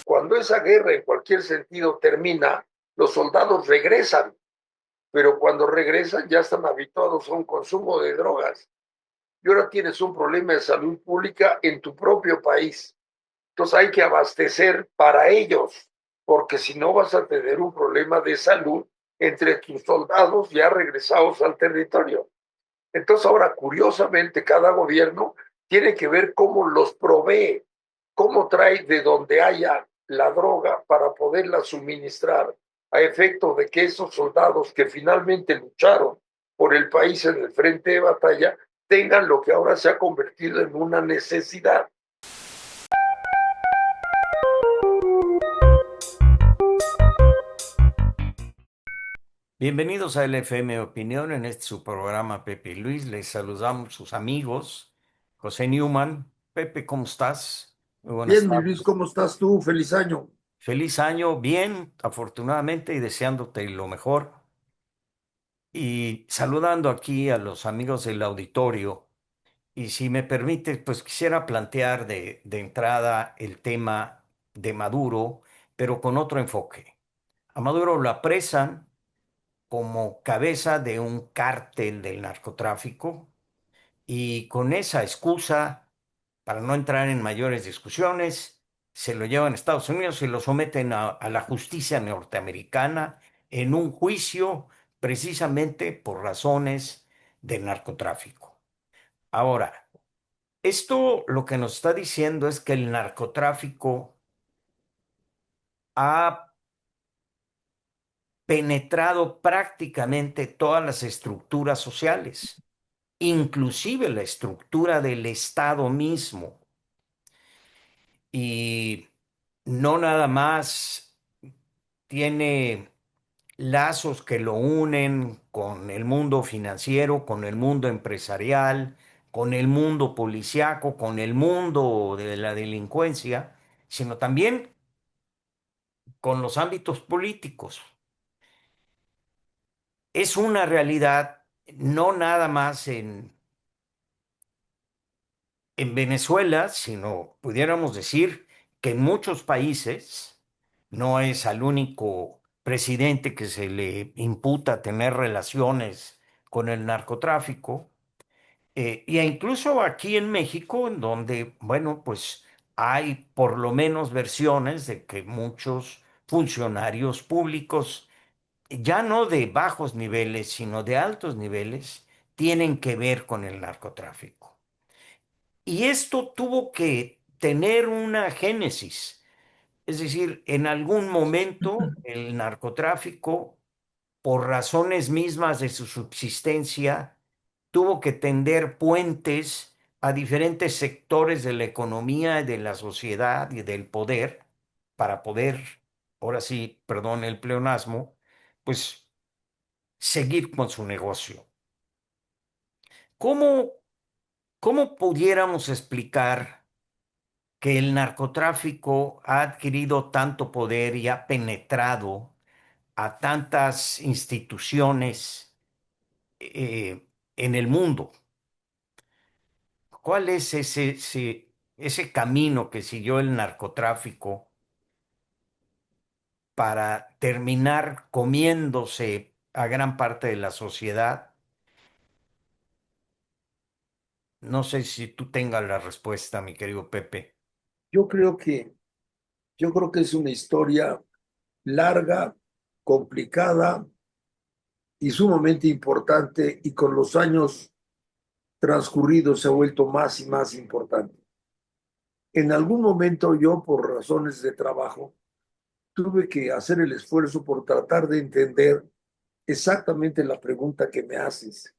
Cuando esa guerra en cualquier sentido termina, los soldados regresan, pero cuando regresan ya están habituados a un consumo de drogas. Y ahora tienes un problema de salud pública en tu propio país. Entonces hay que abastecer para ellos, porque si no vas a tener un problema de salud entre tus soldados ya regresados al territorio. Entonces ahora, curiosamente, cada gobierno tiene que ver cómo los provee, cómo trae de donde haya la droga para poderla suministrar a efecto de que esos soldados que finalmente lucharon por el país en el frente de batalla tengan lo que ahora se ha convertido en una necesidad. Bienvenidos a LFM Opinión, en este su programa Pepe y Luis. Les saludamos sus amigos, José Newman. Pepe, ¿cómo estás? Muy buenas Bien, mi Luis, tardes. ¿cómo estás tú? Feliz año. Feliz año, bien, afortunadamente, y deseándote lo mejor. Y saludando aquí a los amigos del auditorio. Y si me permite, pues quisiera plantear de entrada el tema de Maduro, pero con otro enfoque. A Maduro lo apresan como cabeza de un cártel del narcotráfico y con esa excusa, para no entrar en mayores discusiones, se lo llevan a Estados Unidos y lo someten a la justicia norteamericana en un juicio precisamente por razones de narcotráfico. Ahora, esto lo que nos está diciendo es que el narcotráfico ha penetrado prácticamente todas las estructuras sociales, inclusive la estructura del Estado mismo. Y no nada más tiene lazos que lo unen con el mundo financiero, con el mundo empresarial, con el mundo policiaco, con el mundo de la delincuencia, sino también con los ámbitos políticos. Es una realidad no nada más en Venezuela, sino pudiéramos decir que en muchos países no es al único presidente que se le imputa tener relaciones con el narcotráfico, e incluso aquí en México, en donde, bueno, pues hay por lo menos versiones de que muchos funcionarios públicos, ya no de bajos niveles, sino de altos niveles, tienen que ver con el narcotráfico. Y esto tuvo que tener una génesis, es decir, en algún momento el narcotráfico, por razones mismas de su subsistencia, tuvo que tender puentes a diferentes sectores de la economía y de la sociedad y del poder para poder, ahora sí, perdón el pleonasmo, pues seguir con su negocio. ¿Cómo, cómo pudiéramos explicar que el narcotráfico ha adquirido tanto poder y ha penetrado a tantas instituciones en el mundo? ¿Cuál es ese camino que siguió el narcotráfico para terminar comiéndose a gran parte de la sociedad? No sé si tú tengas la respuesta, mi querido Pepe. Yo creo que, yo creo que es una historia larga, complicada y sumamente importante, y con los años transcurridos se ha vuelto más y más importante. En algún momento yo, por razones de trabajo, tuve que hacer el esfuerzo por tratar de entender exactamente la pregunta que me haces.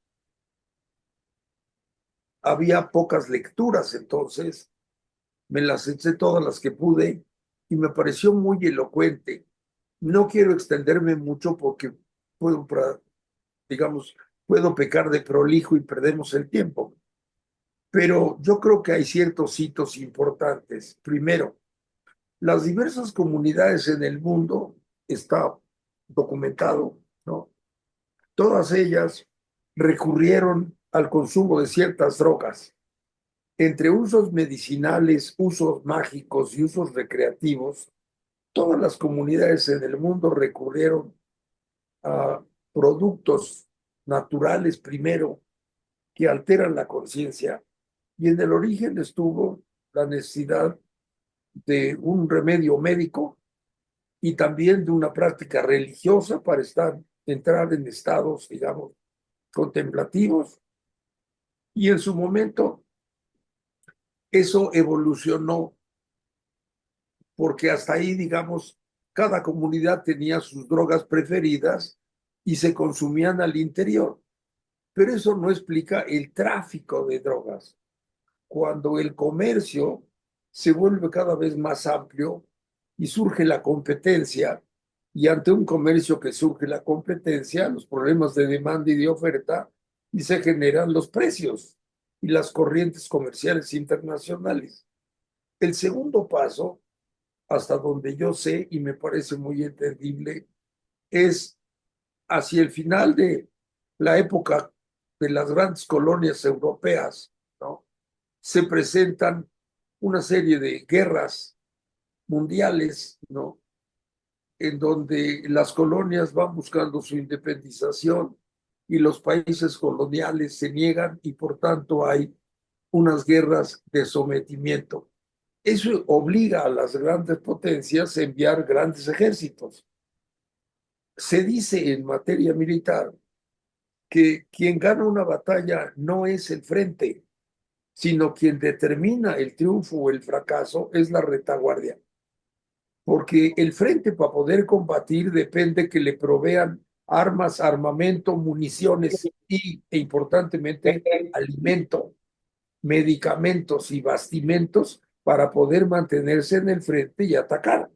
Había pocas lecturas entonces, me las eché todas las que pude y me pareció muy elocuente. No quiero extenderme mucho porque puedo, digamos, puedo pecar de prolijo y perdemos el tiempo. Pero yo creo que hay ciertos hitos importantes. Primero, las diversas comunidades en el mundo, está documentado, ¿no? Todas ellas recurrieron al consumo de ciertas drogas. Entre usos medicinales, usos mágicos y usos recreativos, todas las comunidades en el mundo recurrieron a productos naturales primero que alteran la conciencia, y en el origen estuvo la necesidad de un remedio médico y también de una práctica religiosa para entrar en estados, digamos, contemplativos. Y en su momento eso evolucionó porque hasta ahí, digamos, cada comunidad tenía sus drogas preferidas y se consumían al interior. Pero eso no explica el tráfico de drogas. Cuando el comercio se vuelve cada vez más amplio y surge la competencia, y ante un comercio que surge la competencia, los problemas de demanda y de oferta, y se generan los precios y las corrientes comerciales internacionales. El segundo paso, hasta donde yo sé y me parece muy entendible, es hacia el final de la época de las grandes colonias europeas, ¿no? Se presentan una serie de guerras mundiales, ¿no? En donde las colonias van buscando su independización y los países coloniales se niegan y por tanto hay unas guerras de sometimiento. Eso obliga a las grandes potencias a enviar grandes ejércitos. Se dice en materia militar que quien gana una batalla no es el frente, sino quien determina el triunfo o el fracaso es la retaguardia. Porque el frente para poder combatir depende que le provean armas, armamento, municiones e importantemente alimento, medicamentos y bastimentos para poder mantenerse en el frente y atacar.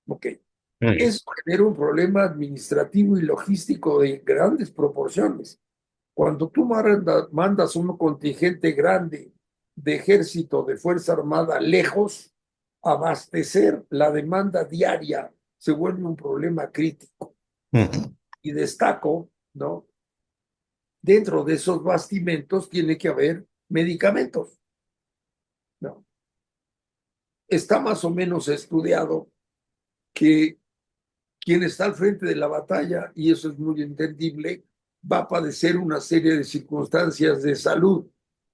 Ok. Mm. Eso genera un problema administrativo y logístico de grandes proporciones. Cuando tú mandas un contingente grande de ejército, de Fuerza Armada lejos, abastecer la demanda diaria se vuelve un problema crítico. Ujú. Y destaco, ¿no? Dentro de esos bastimentos tiene que haber medicamentos, ¿no? Está más o menos estudiado que quien está al frente de la batalla, y eso es muy entendible, va a padecer una serie de circunstancias de salud,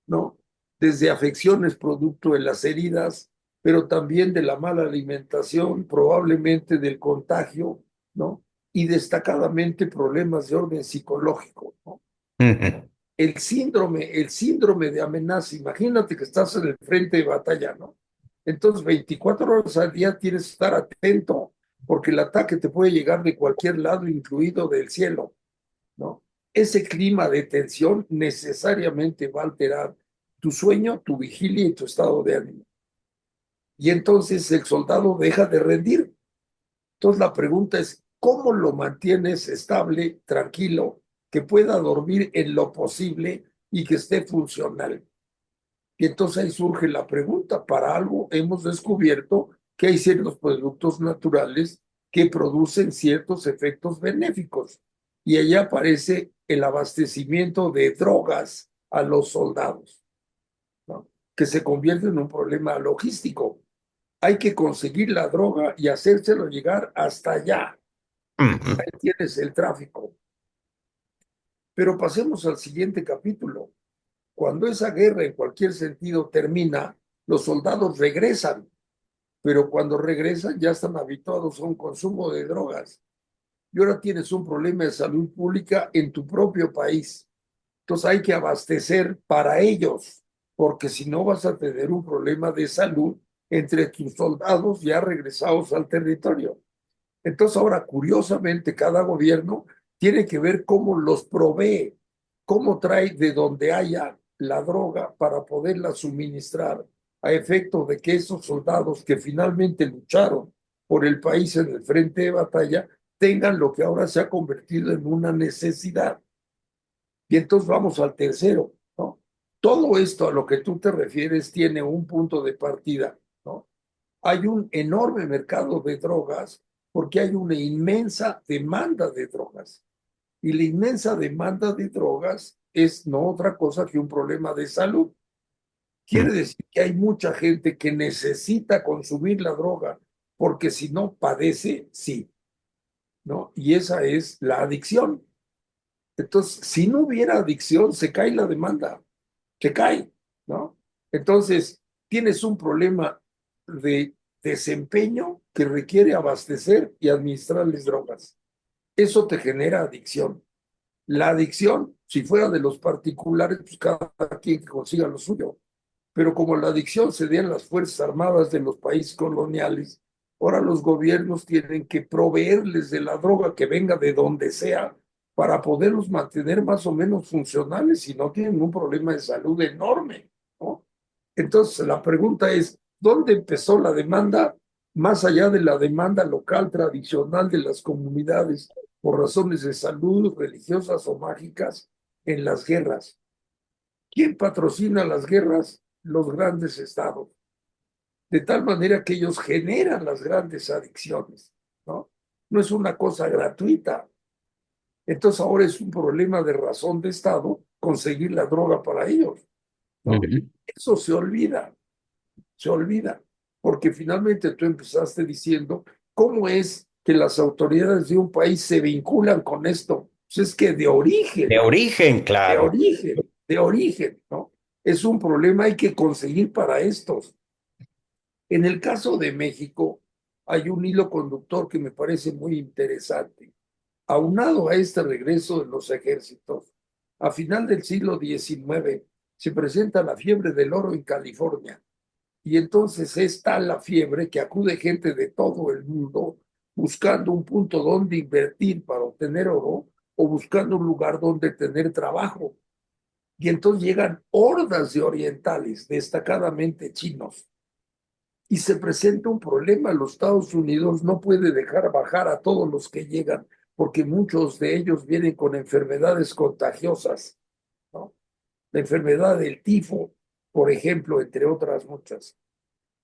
¿no? Desde afecciones producto de las heridas, pero también de la mala alimentación, probablemente del contagio, ¿no? Y destacadamente problemas de orden psicológico, ¿no? Ujú. El síndrome de amenaza, imagínate que estás en el frente de batalla, ¿no? Entonces, 24 horas al día tienes que estar atento, porque el ataque te puede llegar de cualquier lado, incluido del cielo, ¿no? Ese clima de tensión necesariamente va a alterar tu sueño, tu vigilia y tu estado de ánimo. Y entonces el soldado deja de rendir. Entonces la pregunta es, ¿cómo lo mantienes estable, tranquilo, que pueda dormir en lo posible y que esté funcional? Y entonces ahí surge la pregunta, para algo hemos descubierto que hay ciertos productos naturales que producen ciertos efectos benéficos. Y allá aparece el abastecimiento de drogas a los soldados, ¿no? Que se convierte en un problema logístico. Hay que conseguir la droga y hacérselo llegar hasta allá. Ujú. Ahí tienes el tráfico. Pero pasemos al siguiente capítulo. Cuando esa guerra en cualquier sentido termina, los soldados regresan, pero cuando regresan ya están habituados a un consumo de drogas. Y ahora tienes un problema de salud pública en tu propio país. Entonces hay que abastecer para ellos, porque si no vas a tener un problema de salud entre tus soldados ya regresados al territorio. Entonces ahora, curiosamente, cada gobierno tiene que ver cómo los provee, cómo trae de donde haya la droga para poderla suministrar a efecto de que esos soldados que finalmente lucharon por el país en el frente de batalla tengan lo que ahora se ha convertido en una necesidad. Y entonces vamos al tercero, ¿no? Todo esto a lo que tú te refieres tiene un punto de partida, ¿no? Hay un enorme mercado de drogas porque hay una inmensa demanda de drogas. Y la inmensa demanda de drogas es no otra cosa que un problema de salud. Quiere decir que hay mucha gente que necesita consumir la droga porque si no padece, sí, ¿no? Y esa es la adicción. Entonces, si no hubiera adicción, se cae la demanda, se cae, ¿no? Entonces, tienes un problema de desempeño que requiere abastecer y administrarles drogas. Eso te genera adicción. La adicción, si fuera de los particulares, pues cada quien que consiga lo suyo. Pero como la adicción se da en las Fuerzas Armadas de los países coloniales, ahora los gobiernos tienen que proveerles de la droga que venga de donde sea para poderlos mantener más o menos funcionales y no tienen un problema de salud enorme, ¿no? Entonces la pregunta es, ¿dónde empezó la demanda más allá de la demanda local tradicional de las comunidades por razones de salud, religiosas o mágicas en las guerras? ¿Quién patrocina las guerras? Los grandes estados. De tal manera que ellos generan las grandes adicciones, ¿no? No es una cosa gratuita. Entonces ahora es un problema de razón de Estado conseguir la droga para ellos, ¿no? Ujú. Eso se olvida, porque finalmente tú empezaste diciendo, ¿cómo es que las autoridades de un país se vinculan con esto? Pues es que De origen, claro. de origen, ¿no? Es un problema, hay que conseguir para estos. En el caso de México, hay un hilo conductor que me parece muy interesante. Aunado a este regreso de los ejércitos, a final del siglo XIX se presenta la fiebre del oro en California. Y entonces es tal la fiebre que acude gente de todo el mundo buscando un punto donde invertir para obtener oro o buscando un lugar donde tener trabajo. Y entonces llegan hordas de orientales, destacadamente chinos, y se presenta un problema. Los Estados Unidos no puede dejar bajar a todos los que llegan, porque muchos de ellos vienen con enfermedades contagiosas, ¿no? La enfermedad del tifo, por ejemplo, entre otras muchas.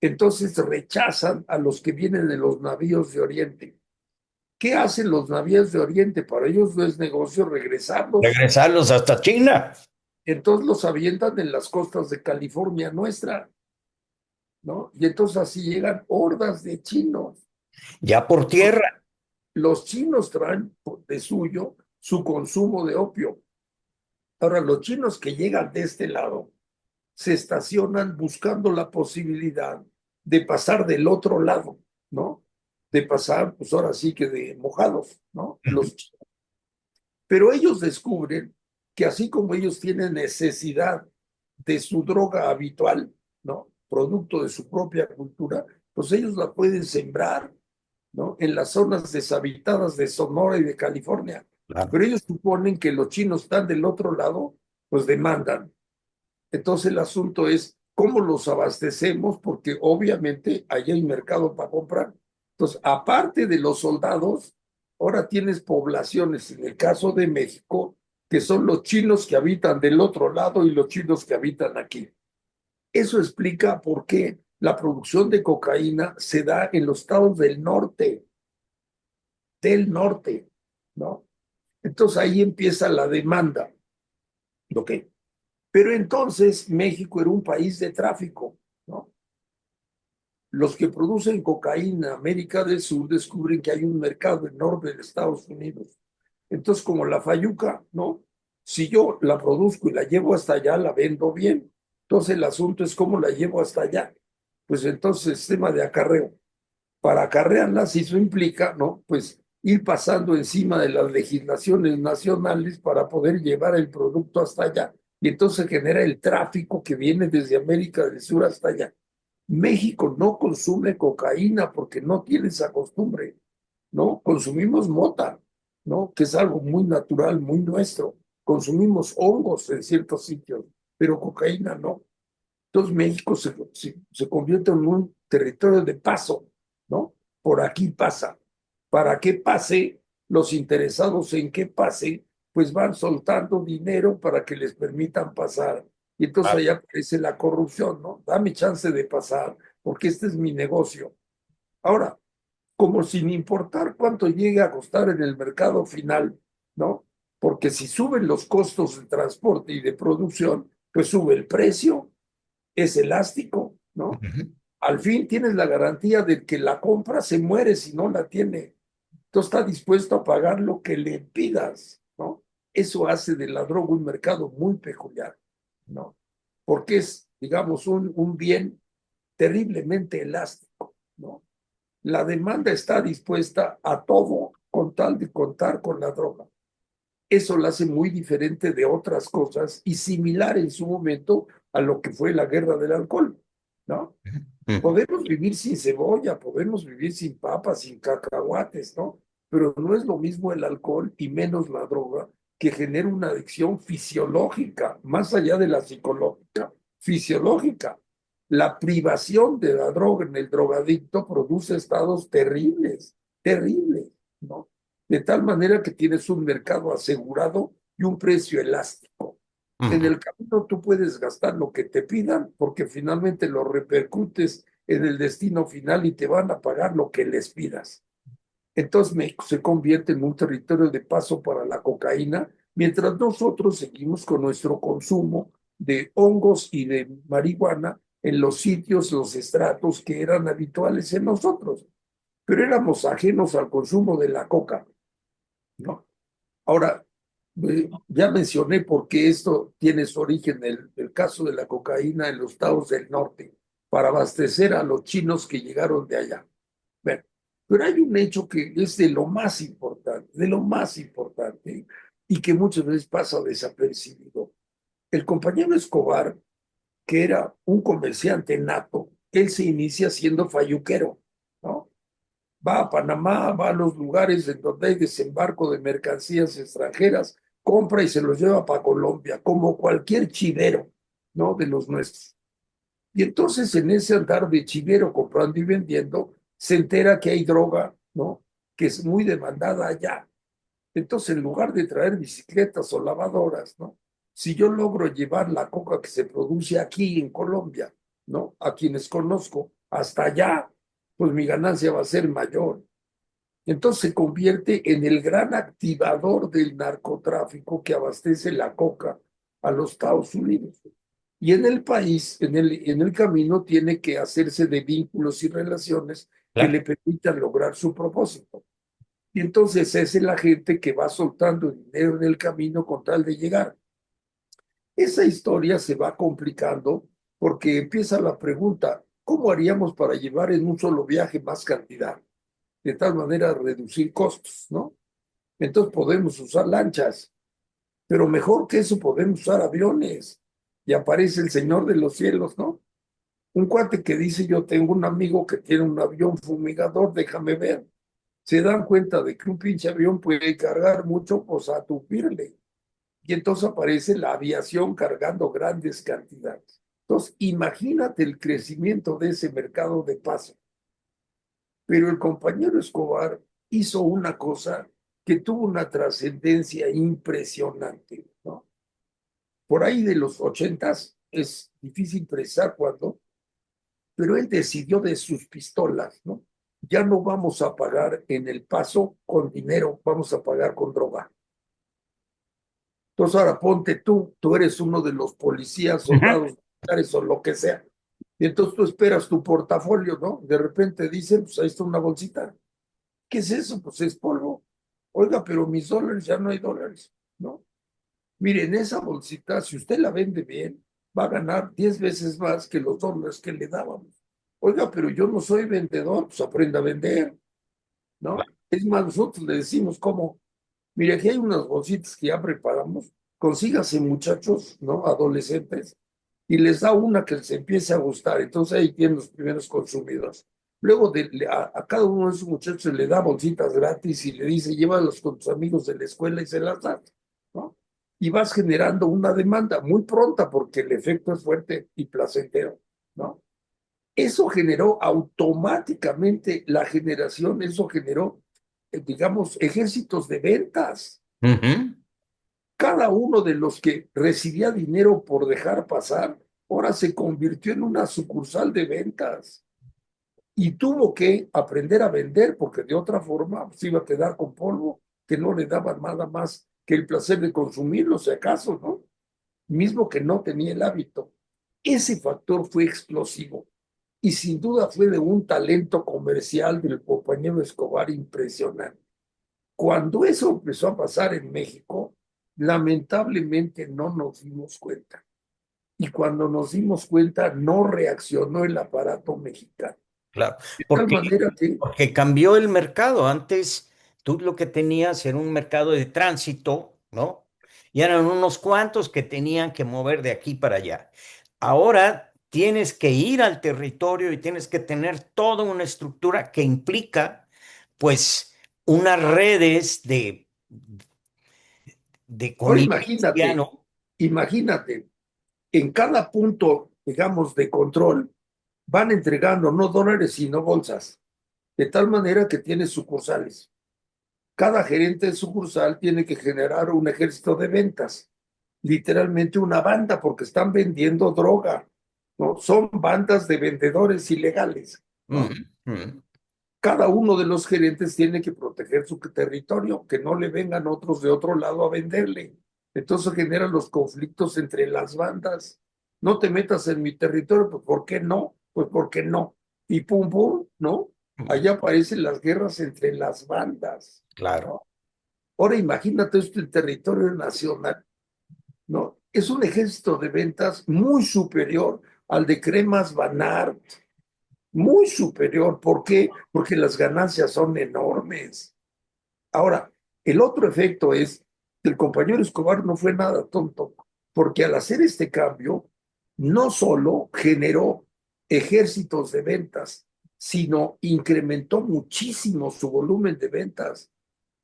Entonces rechazan a los que vienen de los navíos de Oriente. ¿Qué hacen los navíos de Oriente? Para ellos no es negocio regresarlos. Regresarlos hasta China, Entonces los avientan en las costas de California nuestra, ¿no? Y entonces así llegan hordas de chinos. ya por tierra. Los chinos traen de suyo su consumo de opio. Ahora, los chinos que llegan de este lado se estacionan buscando la posibilidad de pasar del otro lado, ¿no? De pasar, pues ahora sí que de mojados, ¿no? Ujú. Pero ellos descubren que así como ellos tienen necesidad de su droga habitual, ¿no? Producto de su propia cultura, pues ellos la pueden sembrar, ¿no? En las zonas deshabitadas de Sonora y de California. Claro. Pero ellos suponen que los chinos están del otro lado, pues demandan. Entonces el asunto es cómo los abastecemos, porque obviamente ahí hay mercado para comprar. Entonces, aparte de los soldados, ahora tienes poblaciones, en el caso de México, que son los chinos que habitan del otro lado y los chinos que habitan aquí. Eso explica por qué la producción de cocaína se da en los estados del norte, ¿no? Entonces ahí empieza la demanda, ¿ok? Pero entonces México era un país de tráfico, ¿no? Los que producen cocaína en América del Sur descubren que hay un mercado enorme en Estados Unidos. Entonces, como la fayuca, ¿no? Si yo la produzco y la llevo hasta allá, la vendo bien. Entonces, el asunto es cómo la llevo hasta allá. Pues entonces, sistema de acarreo. Para acarrearlas, eso implica, ¿no? Pues ir pasando encima de las legislaciones nacionales para poder llevar el producto hasta allá. Y entonces genera el tráfico que viene desde América del Sur hasta allá. México no consume cocaína porque no tiene esa costumbre, ¿no? Consumimos mota, ¿no? Que es algo muy natural, muy nuestro. Consumimos hongos en ciertos sitios, pero cocaína no. Entonces México se convierte en un territorio de paso, ¿no? Por aquí pasa. Para que pase, los interesados en que pase, pues van soltando dinero para que les permitan pasar. Y entonces Ah, ahí aparece la corrupción, ¿no? Dame chance de pasar, porque este es mi negocio. Ahora, como sin importar cuánto llegue a costar en el mercado final, ¿no? Porque si suben los costos de transporte y de producción, pues sube el precio, es elástico, ¿no? ujú. al fin tienes la garantía de que la compra se muere si no la tiene. Entonces está dispuesto a pagar lo que le pidas, ¿no? Eso hace de la droga un mercado muy peculiar, ¿no? Porque es, digamos, un bien terriblemente elástico, ¿no? La demanda está dispuesta a todo con tal de contar con la droga. Eso la hace muy diferente de otras cosas y similar en su momento a lo que fue la guerra del alcohol, ¿no? Ujú. Podemos vivir sin cebolla, podemos vivir sin papas, sin cacahuates, ¿no? Pero no es lo mismo el alcohol y menos la droga que genera una adicción fisiológica, más allá de la psicológica, fisiológica. La privación de la droga en el drogadicto produce estados terribles, terribles, ¿no? De tal manera que tienes un mercado asegurado y un precio elástico. En Ujú. el camino tú puedes gastar lo que te pidan porque finalmente lo repercutes en el destino final y te van a pagar lo que les pidas. Entonces México se convierte en un territorio de paso para la cocaína, mientras nosotros seguimos con nuestro consumo de hongos y de marihuana en los sitios, los estratos que eran habituales en nosotros, pero éramos ajenos al consumo de la coca, ¿no? Ahora, ya mencioné por qué esto tiene su origen, el caso de la cocaína en los estados del norte, para abastecer a los chinos que llegaron de allá. Bueno, pero hay un hecho que es de lo más importante, y que muchas veces pasa desapercibido. El compañero Escobar, que era un comerciante nato, él se inicia siendo falluquero, ¿no? Va a Panamá, va a los lugares en donde hay desembarco de mercancías extranjeras, compra y se los lleva para Colombia, como cualquier chivero, ¿no? De los nuestros. Y entonces en ese andar de chivero comprando y vendiendo, se entera que hay droga, ¿no? Que es muy demandada allá. Entonces, en lugar de traer bicicletas o lavadoras, ¿no? Si yo logro llevar la coca que se produce aquí en Colombia, ¿no? A quienes conozco, hasta allá, pues mi ganancia va a ser mayor. Entonces se convierte en el gran activador del narcotráfico que abastece la coca a los Estados Unidos. Y en el país, en el camino, tiene que hacerse de vínculos y relaciones que Claro. le permitan lograr su propósito. Y entonces esa es la gente que va soltando dinero en el camino con tal de llegar. Esa historia se va complicando porque empieza la pregunta, ¿cómo haríamos para llevar en un solo viaje más cantidad? De tal manera reducir costos, ¿no? Entonces podemos usar lanchas, pero mejor que eso podemos usar aviones. Y aparece el Señor de los cielos, ¿no? Un cuate que dice, yo tengo un amigo que tiene un avión fumigador, déjame ver. Se dan cuenta de que un pinche avión puede cargar mucho, pues a tupirle. Y entonces aparece la aviación cargando grandes cantidades. Entonces, imagínate el crecimiento de ese mercado de paso. Pero el compañero Escobar hizo una cosa que tuvo una trascendencia impresionante, ¿no? Por ahí de los ochentas, es difícil precisar cuándo, pero él decidió de sus pistolas, ¿no? Ya no vamos a pagar en el paso con dinero, vamos a pagar con droga. Entonces ahora ponte tú eres uno de los policías, Ujú. soldados, militares o lo que sea. Y entonces tú esperas tu portafolio, ¿no? De repente dicen, pues ahí está una bolsita. ¿Qué es eso? Pues es polvo. Oiga, pero mis dólares ya no hay dólares, ¿no? Miren, esa bolsita, si usted la vende bien, va a ganar 10 veces más que los dólares que le dábamos. Oiga, pero yo no soy vendedor, pues aprenda a vender, ¿no? Es más, nosotros le decimos cómo, mire, aquí hay unas bolsitas que ya preparamos, consígase muchachos, ¿no? Adolescentes, y les da una que les empiece a gustar. Entonces ahí tienen los primeros consumidores. Luego a cada uno de esos muchachos le da bolsitas gratis y le dice, llévalos con tus amigos de la escuela y se las da, ¿no? Y vas generando una demanda muy pronta porque el efecto es fuerte y placentero, ¿no? Eso generó automáticamente la generación, eso generó, digamos, ejércitos de ventas. Ujú. Cada uno de los que recibía dinero por dejar pasar, ahora se convirtió en una sucursal de ventas y tuvo que aprender a vender porque de otra forma se iba a quedar con polvo que no le daba nada más que el placer de consumirlo, si acaso, ¿no? Mismo que no tenía el hábito. Ese factor fue explosivo. y sin duda fue de un talento comercial del compañero Escobar impresionante. Cuando eso empezó a pasar en México, lamentablemente no nos dimos cuenta. Y cuando nos dimos cuenta, no reaccionó el aparato mexicano. Claro, De tal porque, manera que, porque cambió el mercado. Antes tú lo que tenías era un mercado de tránsito, ¿no? Y eran unos cuantos que tenían que mover de aquí para allá. Ahora tienes que ir al territorio y tienes que tener toda una estructura que implica, pues, unas redes de ahora connivencia, imagínate, ¿no? imagínate, en cada punto, digamos, de control, van entregando no dólares, sino bolsas, de tal manera que tiene sucursales. Cada gerente de sucursal tiene que generar un ejército de ventas, literalmente una banda, porque están vendiendo droga, ¿no? Son bandas de vendedores ilegales, Ujú, ¿no? ujú. Cada uno de los gerentes tiene que proteger su territorio, que no le vengan otros de otro lado a venderle. Entonces generan los conflictos entre las bandas. No te metas en mi territorio, pues ¿por qué no? Pues porque no. Y pum, pum, ¿no? Ujú. Allá aparecen las guerras entre las bandas, Claro. ¿no? Ahora imagínate esto en territorio nacional, ¿no? Es un ejército de ventas muy superior al de Cremas Banart, muy superior. ¿Por qué? Porque las ganancias son enormes. Ahora, el otro efecto es que el compañero Escobar no fue nada tonto, porque al hacer este cambio, no solo generó ejércitos de ventas, sino incrementó muchísimo su volumen de ventas,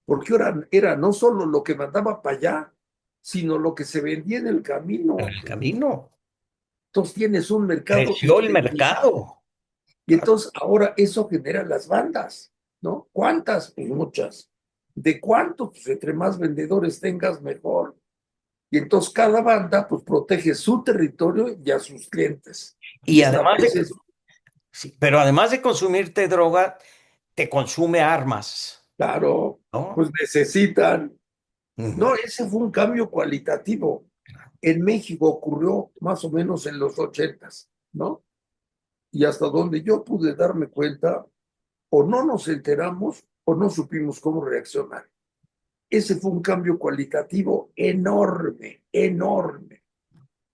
porque ahora era no solo lo que mandaba para allá, sino lo que se vendía en el En camino. el camino Entonces tienes un mercado creció el ilimitado. mercado. Y entonces ahora eso genera las bandas, ¿no? ¿Cuántas? Pues muchas. ¿De cuántos? Pues entre más vendedores tengas, mejor. Y entonces cada banda pues protege su territorio y a sus clientes. Y Y además de, estableces, sí, pero además de consumirte droga, te consume armas, claro, ¿no? pues necesitan. Ujú. No, ese fue un cambio cualitativo. En México ocurrió más o menos en los ochentas, ¿no? Y hasta donde yo pude darme cuenta, o no nos enteramos o no supimos cómo reaccionar. Ese fue un cambio cualitativo enorme, enorme,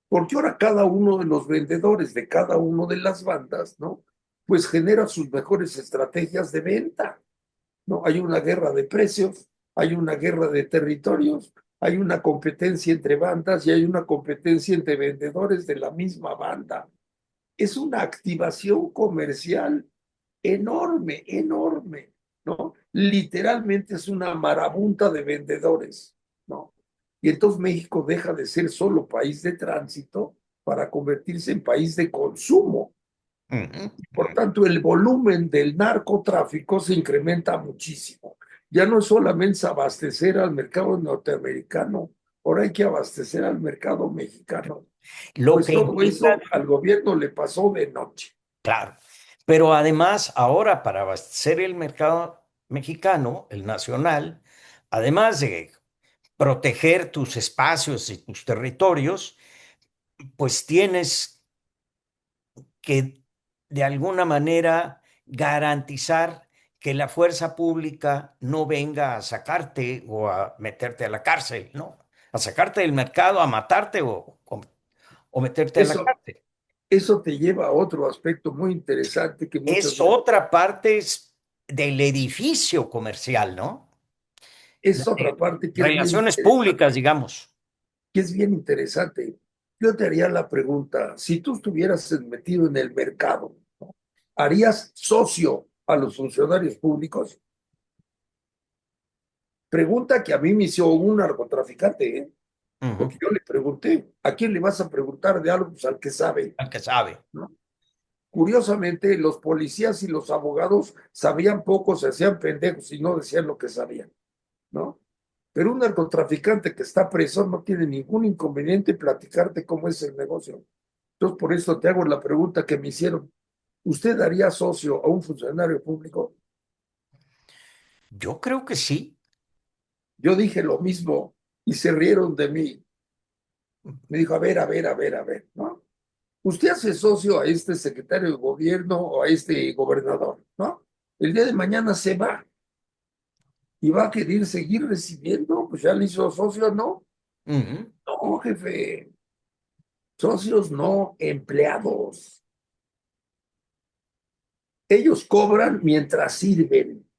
porque ahora cada uno de los vendedores de cada una de las bandas, ¿no? Pues genera sus mejores estrategias de venta, ¿no? Hay una guerra de precios, hay una guerra de territorios, hay una competencia entre bandas y hay una competencia entre vendedores de la misma banda. Es una activación comercial enorme, enorme, ¿no? Literalmente es una marabunta de vendedores, ¿no? Y entonces México deja de ser solo país de tránsito para convertirse en país de consumo. Ujú. Por tanto, el volumen del narcotráfico se incrementa muchísimo. Ya no es solamente abastecer al mercado norteamericano, ahora hay que abastecer al mercado mexicano. Lo Pues que todo implica, eso al gobierno le pasó de noche. claro, pero además ahora para abastecer el mercado mexicano, el nacional, además de proteger tus espacios y tus territorios, pues tienes que de alguna manera garantizar que la fuerza pública no venga a sacarte o a meterte a la cárcel, ¿no? A sacarte del mercado, a matarte o meterte a la Eso, cárcel. eso te lleva a otro aspecto muy interesante que muchas Es veces otra parte del edificio comercial, ¿no? es otra parte Relaciones públicas, digamos. que es bien interesante. Yo te haría la pregunta, si tú estuvieras metido en el mercado, ¿no? ¿Harías socio a los funcionarios públicos? Pregunta que a mí me hizo un narcotraficante, ¿eh? Ujú. Porque yo le pregunté, ¿a quién le vas a preguntar de algo? Pues al que sabe, El que sabe. ¿no? Curiosamente, los policías y los abogados sabían poco, se hacían pendejos y no decían lo que sabían, ¿no? Pero un narcotraficante que está preso no tiene ningún inconveniente en platicarte cómo es el negocio. Entonces, por eso te hago la pregunta que me hicieron. ¿Usted daría socio a un funcionario público? Yo creo que sí. Yo dije lo mismo y se rieron de mí. Me dijo, a ver, a ver, a ver, a ver, ¿no? Usted hace socio a este secretario de gobierno o a este gobernador, ¿no? El día de mañana se va y va a querer seguir recibiendo, pues ya le hizo socio, ¿no? Ujú. No, jefe, socios no, empleados. Ellos cobran mientras sirven.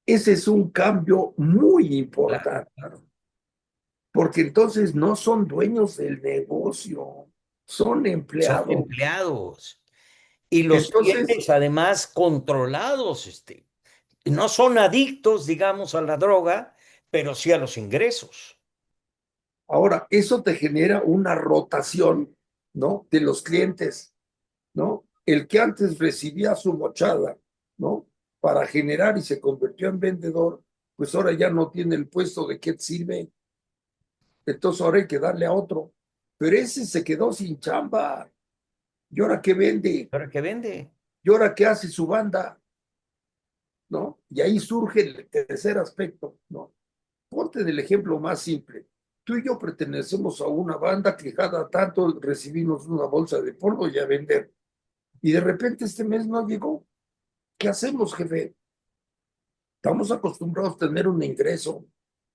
Ese es un cambio muy Claro, importante, claro. porque entonces no son dueños del negocio, son Son empleados. empleados y los Entonces, tienes además controlados, no son adictos, digamos, a la droga, pero sí a los ingresos. ahora, eso te genera una rotación, ¿no? De los clientes, ¿no? El que antes recibía su mochada, ¿no? Para generar y se convirtió en vendedor, pues ahora ya no tiene el puesto de qué sirve. Entonces ahora hay que darle a otro. Pero ese se quedó sin chamba. ¿Y ahora qué vende? ¿Para qué vende? ¿Y ahora qué hace su banda? ¿No? Y ahí surge el tercer aspecto, ¿no? Ponte del ejemplo más simple. Tú y yo pertenecemos a una banda que cada tanto recibimos una bolsa de polvo y a vender. Y de repente este mes no llegó. ¿Qué hacemos, jefe? Estamos acostumbrados a tener un ingreso.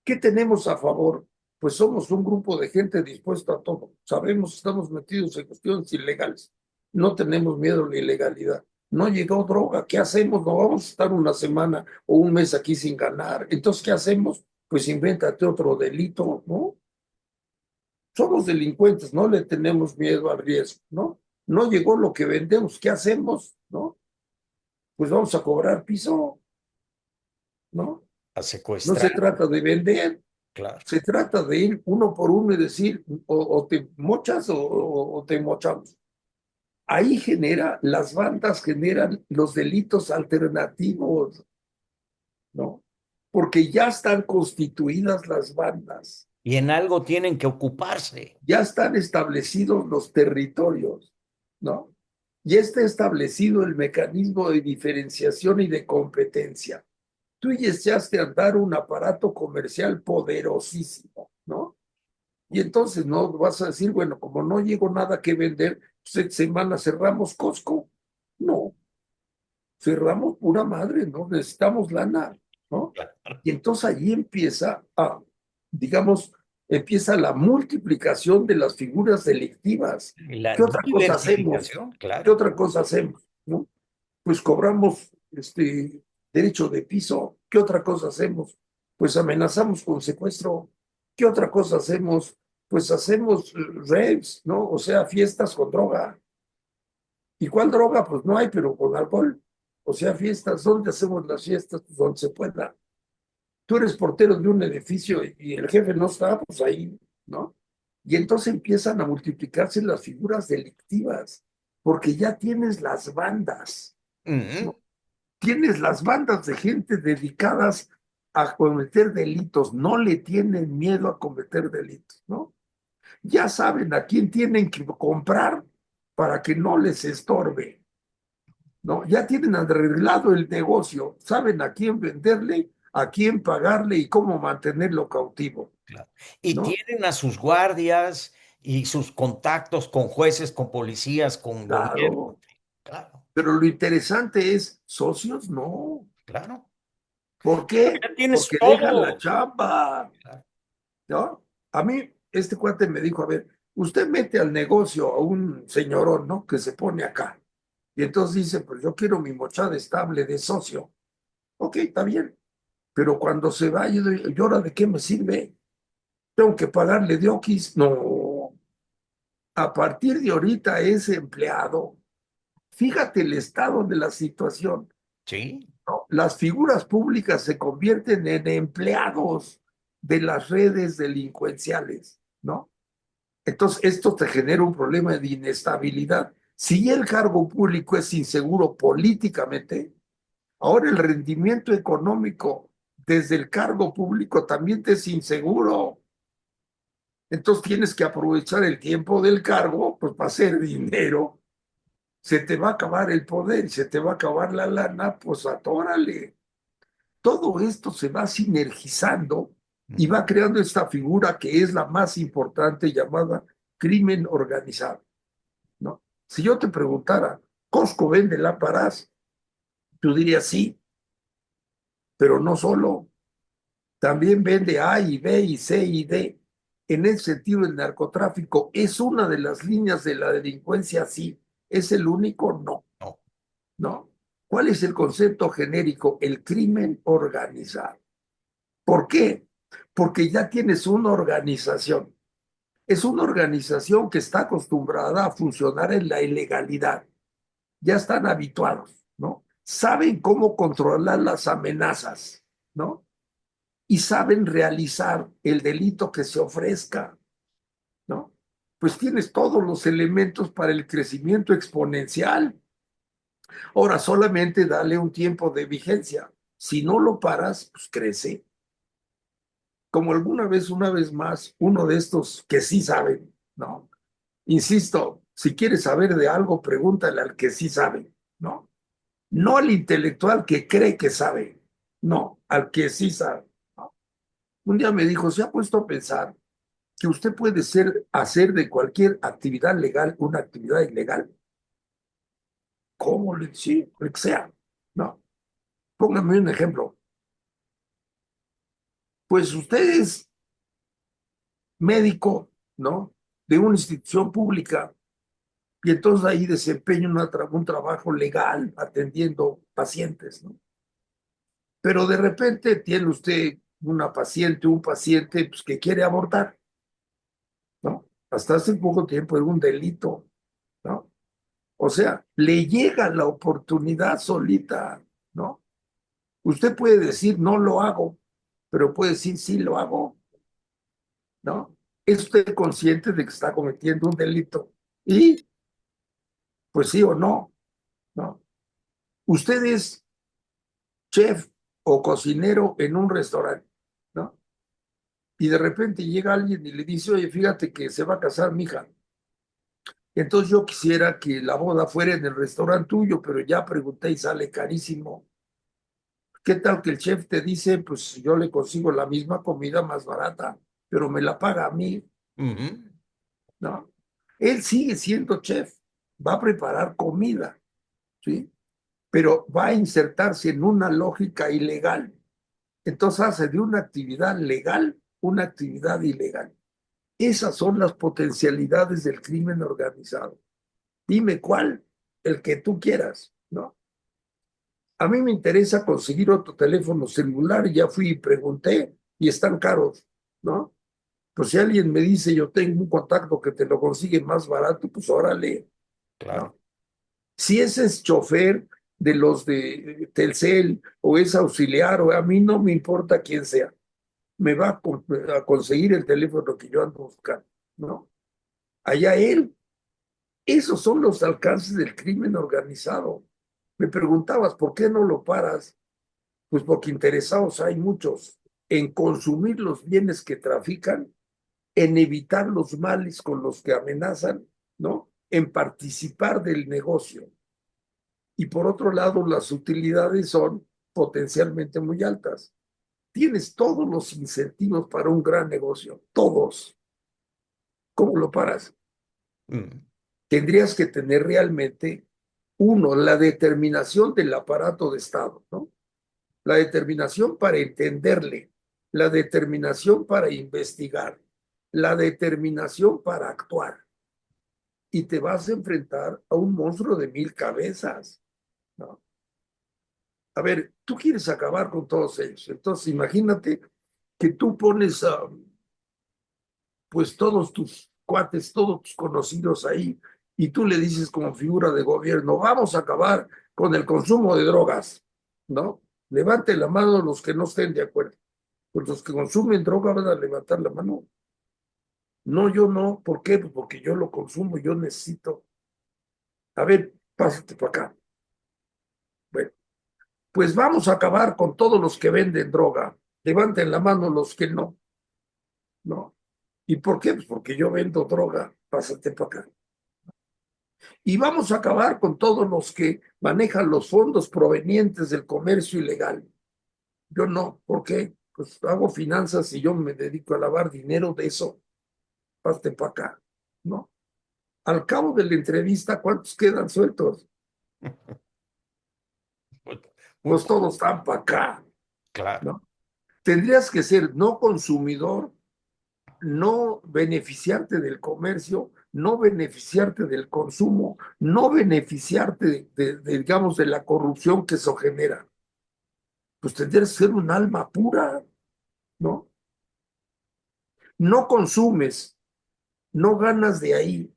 ¿Qué tenemos a favor? Pues somos un grupo de gente dispuesta a todo. Sabemos, estamos metidos en cuestiones ilegales. No tenemos miedo a la ilegalidad. No llegó droga. ¿Qué hacemos? No vamos a estar una semana o un mes aquí sin ganar. Entonces, ¿qué hacemos? Pues invéntate otro delito, ¿no? Somos delincuentes, no le tenemos miedo al riesgo, ¿no? No llegó lo que vendemos. ¿Qué hacemos? ¿No? Pues vamos a cobrar piso, ¿no? A No se secuestrar, trata de vender, claro. se trata de ir uno por uno y decir, o te mochas o te mochamos. Ahí las bandas generan los delitos alternativos, ¿no? Porque ya están constituidas las bandas, Y en algo tienen que ocuparse. ya están establecidos los territorios, ¿no? Ya está establecido el mecanismo de diferenciación y de competencia. Tú ya echaste a andar un aparato comercial poderosísimo, ¿no? Y entonces no vas a decir, bueno, como no llegó nada que vender, pues en semana cerramos Costco. No, cerramos pura madre, ¿no? Necesitamos lana, ¿no? Claro. Y entonces allí empieza digamos, empieza la multiplicación de las figuras delictivas. Y la ¿Qué otra cosa hacemos? diversificación, ¿Qué claro. otra cosa hacemos? ¿No? Pues cobramos derecho de piso. ¿Qué otra cosa hacemos? Pues amenazamos con secuestro. ¿Qué otra cosa hacemos? Pues hacemos raves, ¿no? O sea, fiestas con droga. ¿Y cuál droga? Pues no hay, pero con alcohol. O sea, fiestas. ¿Dónde hacemos las fiestas? Pues donde se pueda. Tú eres portero de un edificio y el jefe no está, pues ahí, ¿no? Y entonces empiezan a multiplicarse las figuras delictivas, porque ya tienes las bandas, Ujú. ¿no? Tienes las bandas de gente dedicadas a cometer delitos, no le tienen miedo a cometer delitos, ¿no? Ya saben a quién tienen que comprar para que no les estorbe, ¿no? Ya tienen arreglado el negocio, saben a quién venderle, a quién pagarle y cómo mantenerlo cautivo, Claro. Y ¿no? tienen a sus guardias y sus contactos con jueces, con policías, con gobierno. Claro, Claro, pero lo interesante es, socios no. claro. ¿Por qué? Ya tienes Porque dejan la todo. chamba, Claro. ¿no? A mí, este cuate me dijo, a ver, usted mete al negocio a un señorón, ¿no? Que se pone acá. Y entonces dice, pues yo quiero mi mochada estable de socio. Ok, está bien. Pero cuando se va, ¿y ahora de qué me sirve? ¿Tengo que pagarle de Oquis? No. A partir de ahorita es empleado. Fíjate el estado de la situación, Sí. ¿no? Las figuras públicas se convierten en empleados de las redes delincuenciales, ¿no? Entonces, esto te genera un problema de inestabilidad. Si el cargo público es inseguro políticamente, ahora el rendimiento económico desde el cargo público también te es inseguro. Entonces tienes que aprovechar el tiempo del cargo pues, para hacer dinero. Se te va a acabar el poder y se te va a acabar la lana, pues atórale. Todo esto se va sinergizando y Ujú. va creando esta figura que es la más importante llamada crimen organizado, ¿no? Si yo te preguntara, ¿Costco vende lámparas? Tú dirías sí, pero no solo, también vende A y B y C y D. En ese sentido, el narcotráfico es una de las líneas de la delincuencia, sí. ¿Es el único? No, No. no. ¿Cuál es el concepto genérico? El crimen organizado. ¿Por qué? Porque ya tienes una organización. Es una organización que está acostumbrada a funcionar en la ilegalidad. Ya están habituados, ¿no? Saben cómo controlar las amenazas, ¿no? Y saben realizar el delito que se ofrezca, ¿no? Pues tienes todos los elementos para el crecimiento exponencial. Ahora solamente dale un tiempo de vigencia. Si no lo paras, pues crece. Como alguna vez, una vez más, uno de estos que sí saben, ¿no? Insisto, si quieres saber de algo, pregúntale al que sí sabe, ¿no? No al intelectual que cree que sabe, no, al que sí sabe, ¿no? Un día me dijo, ¿se ha puesto a pensar que usted puede hacer de cualquier actividad legal una actividad ilegal? ¿Cómo le sí, lo que sea? No. Póngame un ejemplo. Pues usted es médico, ¿no? De una institución pública y entonces ahí desempeña un trabajo legal atendiendo pacientes, ¿no? Pero de repente tiene usted una paciente, un paciente pues, que quiere abortar, ¿no? Hasta hace poco tiempo era un delito, ¿no? O sea, le llega la oportunidad solita, ¿no? Usted puede decir no lo hago, pero puede decir sí lo hago, ¿no? ¿Es usted consciente de que está cometiendo un delito? Y, pues sí o no, ¿no? Usted es chef o cocinero en un restaurante, ¿no? Y de repente llega alguien y le dice, oye, fíjate que se va a casar mi hija. Entonces yo quisiera que la boda fuera en el restaurante tuyo, pero ya pregunté y sale carísimo. ¿Qué tal que el chef te dice, pues yo le consigo la misma comida más barata, pero me la paga a mí? Ujú. ¿No? Él sigue siendo chef, va a preparar comida, ¿sí? Pero va a insertarse en una lógica ilegal. Entonces hace de una actividad legal una actividad ilegal. Esas son las potencialidades del crimen organizado. Dime cuál, el que tú quieras, ¿no? A mí me interesa conseguir otro teléfono celular, ya fui y pregunté y están caros, ¿no? Pues si alguien me dice yo tengo un contacto que te lo consigue más barato, pues órale, Claro. ¿no? Si ese es chofer de los de Telcel o es auxiliar, o a mí no me importa quién sea, me va a conseguir el teléfono que yo ando buscando, ¿no? Allá él. Esos son los alcances del crimen organizado. Me preguntabas, ¿por qué no lo paras? Pues porque interesados hay muchos en consumir los bienes que trafican, en evitar los males con los que amenazan, ¿no? En participar del negocio. Y por otro lado, las utilidades son potencialmente muy altas. Tienes todos los incentivos para un gran negocio, todos. ¿Cómo lo paras? Mm. Tendrías que tener realmente, uno, la determinación del aparato de Estado, ¿no? La determinación para entenderle, la determinación para investigar, la determinación para actuar. Y te vas a enfrentar a un monstruo de 1000 cabezas, ¿no? A ver, tú quieres acabar con todos ellos. Entonces, imagínate que tú pones pues todos tus cuates, todos tus conocidos ahí, y tú le dices como figura de gobierno, vamos a acabar con el consumo de drogas, ¿no? Levante la mano los que no estén de acuerdo. Pues los que consumen droga van a levantar la mano. No, yo no. ¿Por qué? Pues porque yo lo consumo, yo necesito. A ver, pásate para acá. Bueno, pues vamos a acabar con todos los que venden droga. Levanten la mano los que no, ¿no? ¿Y por qué? Pues porque yo vendo droga. Pásate para acá. Y vamos a acabar con todos los que manejan los fondos provenientes del comercio ilegal. Yo no, ¿por qué? Pues hago finanzas y yo me dedico a lavar dinero de eso. Pásate para acá. ¿no? Al cabo de la entrevista, ¿cuántos quedan sueltos? Pues, muy Pues poco, todos están para acá, claro. ¿no? Tendrías que ser no consumidor, no beneficiarte del comercio, no beneficiarte del consumo, no beneficiarte digamos, de la corrupción que eso genera. Pues tendrías que ser un alma pura, ¿no? No consumes, no ganas de ahí,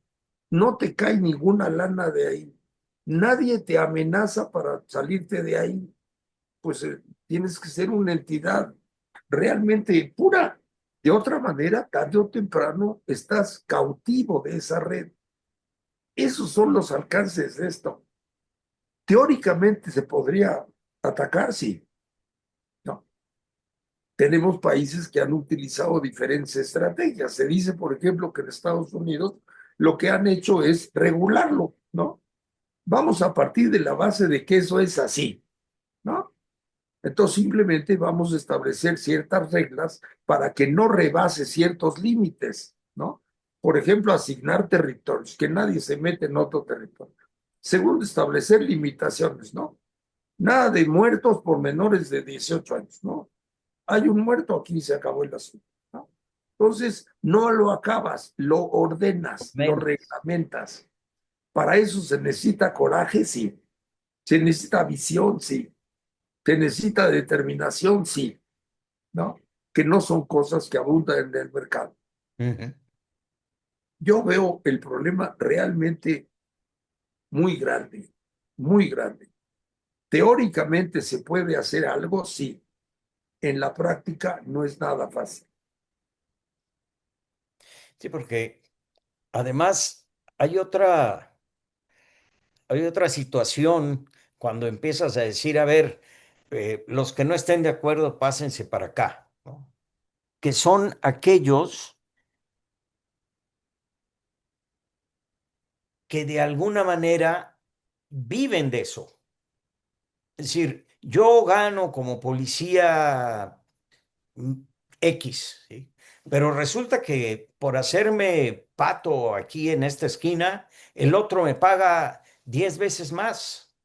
no te cae ninguna lana de ahí, nadie te amenaza para salirte de ahí, pues tienes que ser una entidad realmente pura. De otra manera, tarde o temprano, estás cautivo de esa red. Esos son los alcances de esto. Teóricamente se podría atacar, sí, ¿no? Tenemos países que han utilizado diferentes estrategias. Se dice, por ejemplo, que en Estados Unidos lo que han hecho es regularlo, ¿no? Vamos a partir de la base de que eso es así, ¿no? Entonces simplemente vamos a establecer ciertas reglas para que no rebase ciertos límites, ¿no? Por ejemplo, asignar territorios, que nadie se mete en otro territorio. Segundo, establecer limitaciones, ¿no? Nada de muertos por menores de 18 años, ¿no? Hay un muerto, aquí se acabó el asunto, ¿no? Entonces, no lo acabas, lo ordenas, lo Menos. reglamentas. Para eso se necesita coraje, sí. Se necesita visión, sí. Se necesita determinación, sí, ¿no? Que no son cosas que abundan en el mercado. Ujú. Yo veo el problema realmente muy grande, muy grande. Teóricamente se puede hacer algo, sí. En la práctica no es nada fácil. Sí, porque además hay hay otra situación cuando empiezas a decir, a ver, los que no estén de acuerdo, pásense para acá, ¿no? Que son aquellos que de alguna manera viven de eso. Es decir, yo gano como policía mm, X, ¿sí? Pero resulta que por hacerme pato aquí en esta esquina, el otro me paga 10 veces más.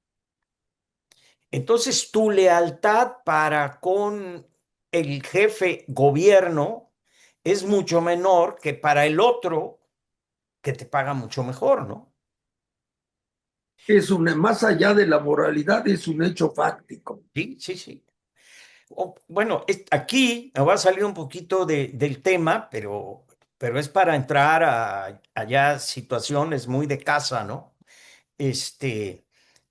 Entonces, tu lealtad para con el jefe gobierno es mucho menor que para el otro que te paga mucho mejor, ¿no? Más allá de la moralidad, es un hecho fáctico. Sí, sí, sí. Bueno, aquí me va a salir un poquito del tema, pero es para entrar a allá situaciones muy de casa, ¿no? Este,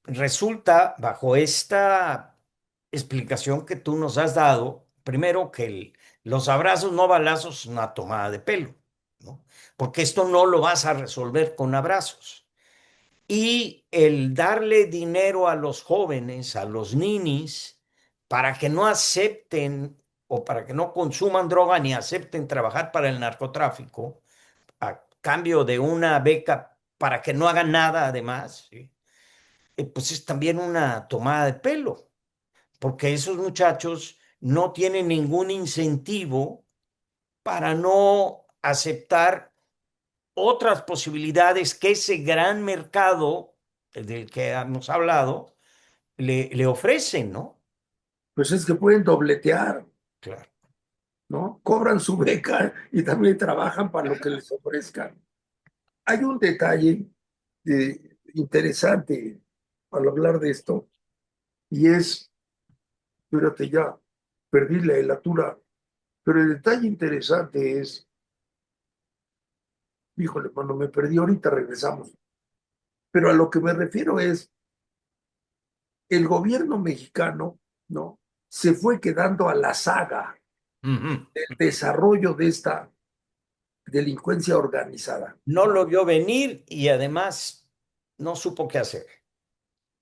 resulta, bajo esta explicación que tú nos has dado, primero que los abrazos no balazos es una tomada de pelo, ¿no? Porque esto no lo vas a resolver con abrazos. Y el darle dinero a los jóvenes, a los ninis, para que no acepten o para que no consuman droga ni acepten trabajar para el narcotráfico, a cambio de una beca para que no hagan nada además, ¿sí? Pues es también una tomada de pelo, porque esos muchachos no tienen ningún incentivo para no aceptar otras posibilidades que ese gran mercado del que hemos hablado le ofrecen, ¿no? Pues es que pueden dobletear, Claro. ¿no? Cobran su beca y también trabajan para lo que les ofrezcan. Hay un detalle interesante al hablar de esto y es, fíjate ya, perdí la helatura, pero el detalle interesante es, híjole, cuando me perdí ahorita regresamos, pero a lo que me refiero es, el gobierno mexicano, ¿no? Se fue quedando a la saga Ujú. del desarrollo de esta delincuencia organizada, No ¿no? lo vio venir y además no supo qué hacer.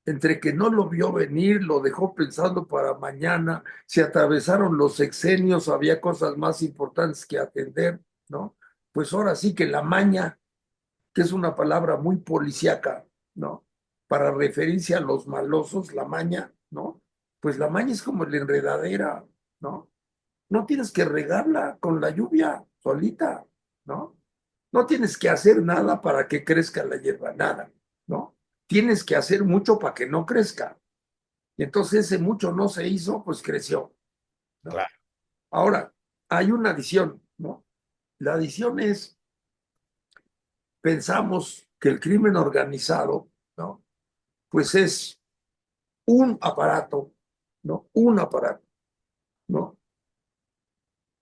Entre que no lo vio venir, lo dejó pensando para mañana, se atravesaron los sexenios, había cosas más importantes que atender, ¿no? Pues ahora sí que la maña, que es una palabra muy policíaca, ¿no? Para referirse a los malosos, la maña, ¿no? Pues la maña es como la enredadera, ¿no? No tienes que regarla con la lluvia solita, ¿no? No tienes que hacer nada para que crezca la hierba, nada, ¿no? Tienes que hacer mucho para que no crezca. Y entonces ese mucho no se hizo, pues creció, ¿no? Claro. Ahora, hay una adición, ¿no? La adición es, pensamos que el crimen organizado, ¿no? Pues es un aparato, ¿no? Un aparato, ¿no?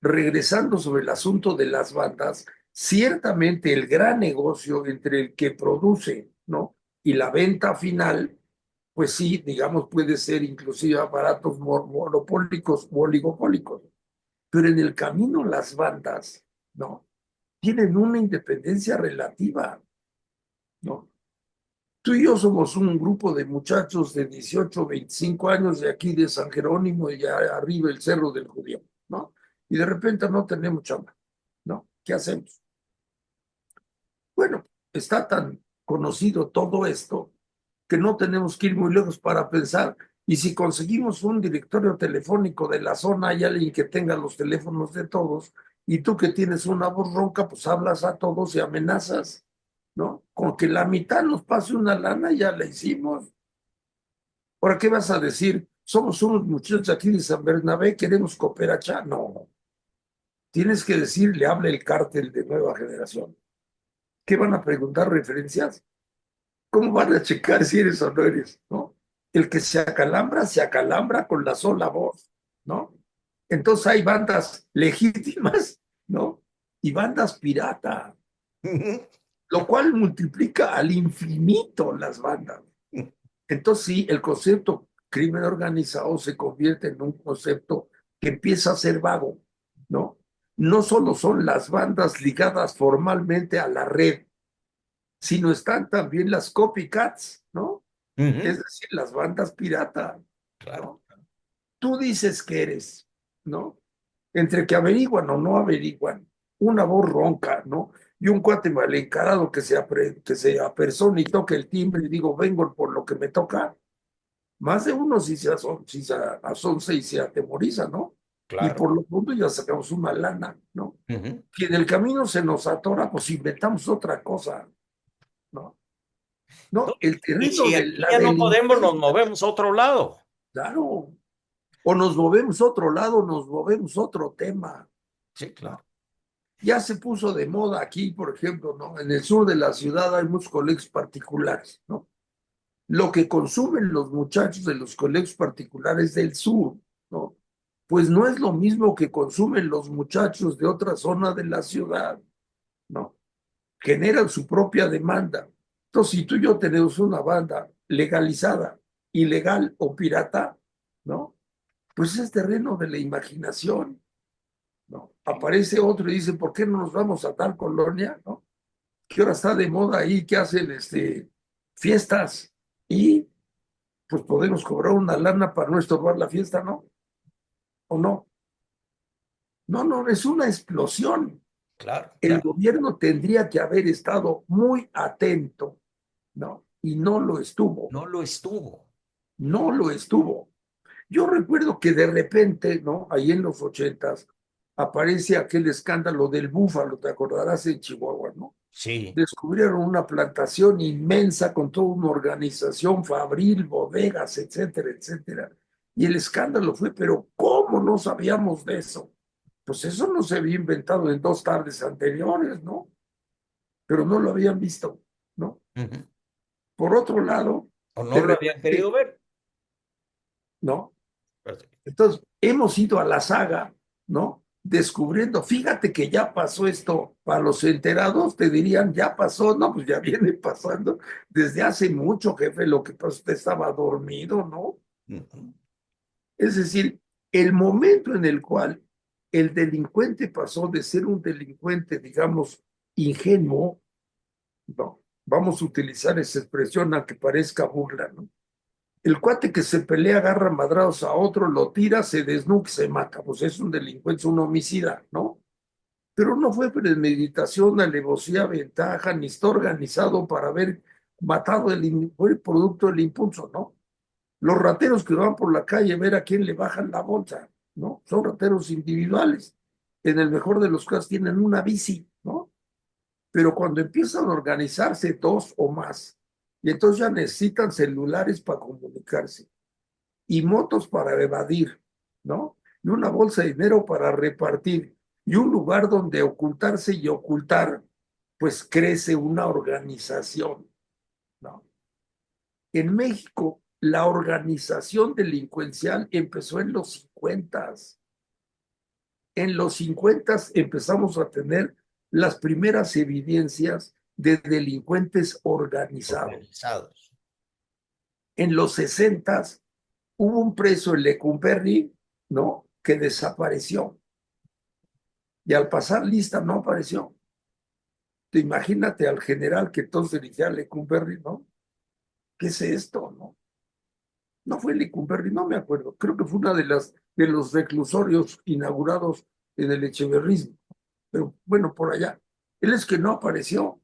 Regresando sobre el asunto de las bandas, ciertamente el gran negocio entre el que produce, ¿no? Y la venta final, pues sí, digamos, puede ser inclusive aparatos monopólicos o oligopólicos. Pero en el camino las bandas, ¿no? Tienen una independencia relativa, ¿no? Tú y yo somos un grupo de muchachos de 18, 25 años de aquí de San Jerónimo y arriba el Cerro del Judío, ¿no? Y de repente no tenemos chamba, ¿no? ¿Qué hacemos? Bueno, está tan conocido todo esto que no tenemos que ir muy lejos para pensar. Y si conseguimos un directorio telefónico de la zona, hay alguien que tenga los teléfonos de todos, y tú que tienes una voz ronca, pues hablas a todos y amenazas, ¿no? Con que la mitad nos pase una lana, ya la hicimos. ¿Ahora qué vas a decir? Somos unos muchachos aquí de San Bernabé, queremos cooperar. No, tienes que decir, le habla el cártel de nueva generación. ¿Qué van a preguntar referencias? ¿Cómo van a checar si eres o no eres, no? El que se acalambra con la sola voz, ¿no? Entonces hay bandas legítimas, ¿no? Y bandas pirata, lo cual multiplica al infinito las bandas. Entonces sí, el concepto crimen organizado se convierte en un concepto que empieza a ser vago, ¿no? No solo son las bandas ligadas formalmente a la red, sino están también las copycats, ¿no? Es Ujú. decir, las bandas pirata, Claro. ¿no? Tú dices que eres, ¿no? Entre que averiguan o no averiguan, una voz ronca, ¿no? Y un cuate mal encarado que se apersona y toca el timbre y digo, vengo por lo que me toca. Más de uno si se asonza y se atemoriza, ¿no? Y Claro. por lo pronto ya sacamos una lana, ¿no? Ujú. Si en el camino se nos atora, pues inventamos otra cosa, ¿no? No, No, el y terreno si de aquí la ya no podemos, nos delincuencia, movemos a otro lado. claro. O nos movemos a otro lado, nos movemos a otro tema, Sí, claro. ¿no? Ya se puso de moda aquí, por ejemplo, ¿no? En el sur de la ciudad hay muchos colegios particulares, ¿no? Lo que consumen los muchachos de los colegios particulares del sur, ¿no? Pues no es lo mismo que consumen los muchachos de otra zona de la ciudad, ¿no? Generan su propia demanda. Entonces, si tú y yo tenemos una banda legalizada, ilegal o pirata, ¿no? Pues es terreno de la imaginación, ¿no? Aparece otro y dice, ¿por qué no nos vamos a tal colonia, ¿no? Que ahora está de moda ahí, que hacen fiestas y pues podemos cobrar una lana para no estorbar la fiesta, ¿no? ¿O no? No, no, es una explosión. Claro, El claro. gobierno tendría que haber estado muy atento, ¿no? Y no lo estuvo, No lo estuvo. no lo estuvo. Yo recuerdo que de repente, ¿no? Ahí en los ochentas, aparece aquel escándalo del búfalo, te acordarás en Chihuahua, ¿no? Sí. Descubrieron una plantación inmensa con toda una organización fabril, bodegas, etcétera, etcétera. Y el escándalo fue, pero ¿cómo no sabíamos de eso? Pues eso no se había inventado en 2 tardes anteriores, ¿no? Pero no lo habían visto, ¿no? Ujú. Por otro lado, O no de lo habían repente, querido ver. ¿no? Pues sí. Entonces, hemos ido a la saga, ¿no? Descubriendo, fíjate que ya pasó esto, para los enterados te dirían, ya pasó, no, pues ya viene pasando desde hace mucho, jefe, lo que pasó, usted estaba dormido, ¿no? Ujú. Es decir, el momento en el cual el delincuente pasó de ser un delincuente, digamos, ingenuo, no, vamos a utilizar esa expresión a que parezca burla, ¿no? El cuate que se pelea, agarra madrados a otro, lo tira, se desnuca, se mata. Pues es un delincuente, es un homicida, ¿no? Pero no fue premeditación, alevosía, ventaja, ni está organizado para haber matado, fue producto del impulso, ¿no? Los rateros que van por la calle a ver a quién le bajan la bolsa, ¿no? Son rateros individuales. En el mejor de los casos tienen una bici, ¿no? Pero cuando empiezan a organizarse dos o más, y entonces ya necesitan celulares para comunicarse y motos para evadir, ¿no? Y una bolsa de dinero para repartir y un lugar donde ocultarse y ocultar, pues crece una organización, ¿no? En México, la organización delincuencial empezó en los 50. En los 50 empezamos a tener las primeras evidencias de delincuentes organizados. Organizados. En los 60 hubo un preso en Lecumberri, ¿no? Que desapareció y al pasar lista no apareció. Imagínate al general que entonces dirigía Lecumberri, ¿no? ¿Qué es esto, no? No fue Lecumberri, no me acuerdo. Creo que fue una de los reclusorios inaugurados en el Echeverrismo. Pero bueno, por allá. Él es que no apareció.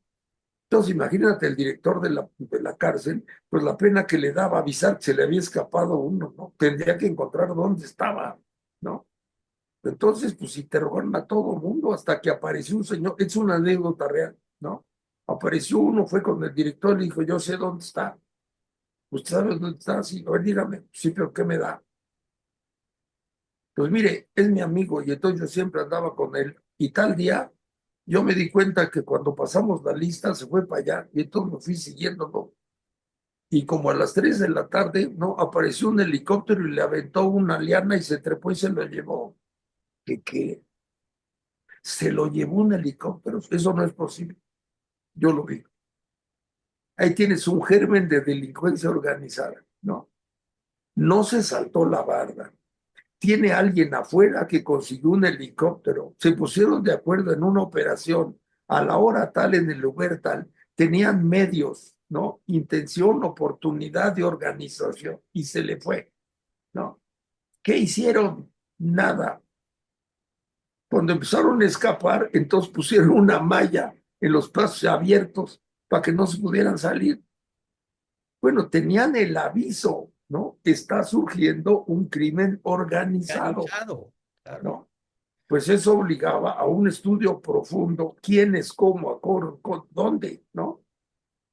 Entonces, imagínate el director de la cárcel, pues la pena que le daba avisar que se le había escapado uno, ¿no? Tendría que encontrar dónde estaba, ¿no? Entonces, pues interrogaron a todo el mundo hasta que apareció un señor, es una anécdota real, ¿no? Apareció uno, fue con el director, le dijo, yo sé dónde está. ¿Usted sabe dónde está? Sí, a ver, dígame, sí, pero ¿qué me da? Pues mire, es mi amigo y entonces yo siempre andaba con él. Y tal día yo me di cuenta que cuando pasamos la lista se fue para allá y entonces me fui siguiéndolo. Y como a las 3 de la tarde, ¿no? Apareció un helicóptero y le aventó una liana y se trepó y se lo llevó. ¿Qué? Se lo llevó un helicóptero. Eso no es posible. Yo lo vi. Ahí tienes un germen de delincuencia organizada, ¿no? No se saltó la barda. Tiene alguien afuera que consiguió un helicóptero. Se pusieron de acuerdo en una operación a la hora tal, en el lugar tal. Tenían medios, ¿no? Intención, oportunidad de organización y se le fue, ¿no? ¿Qué hicieron? Nada. Cuando empezaron a escapar, entonces pusieron una malla en los pasos abiertos para que no se pudieran salir. Bueno, tenían el aviso, ¿no? Está surgiendo un crimen organizado, Organizado, claro. ¿no? Pues eso obligaba a un estudio profundo, quiénes, cómo, dónde, ¿no?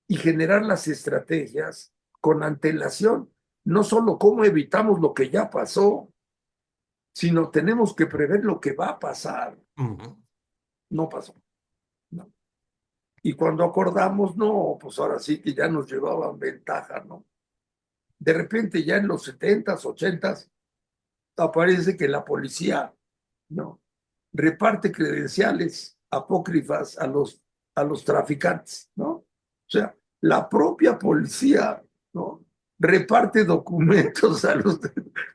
Y generar las estrategias con antelación, no solo cómo evitamos lo que ya pasó, sino tenemos que prever lo que va a pasar. Ujú. No pasó, ¿no? Y cuando acordamos, no, pues ahora sí que ya nos llevaban ventaja, ¿no? De repente ya en los 70s, 80s, aparece que la policía, ¿no? Reparte credenciales apócrifas a los traficantes, ¿no? O sea, la propia policía, ¿no? Reparte documentos a los,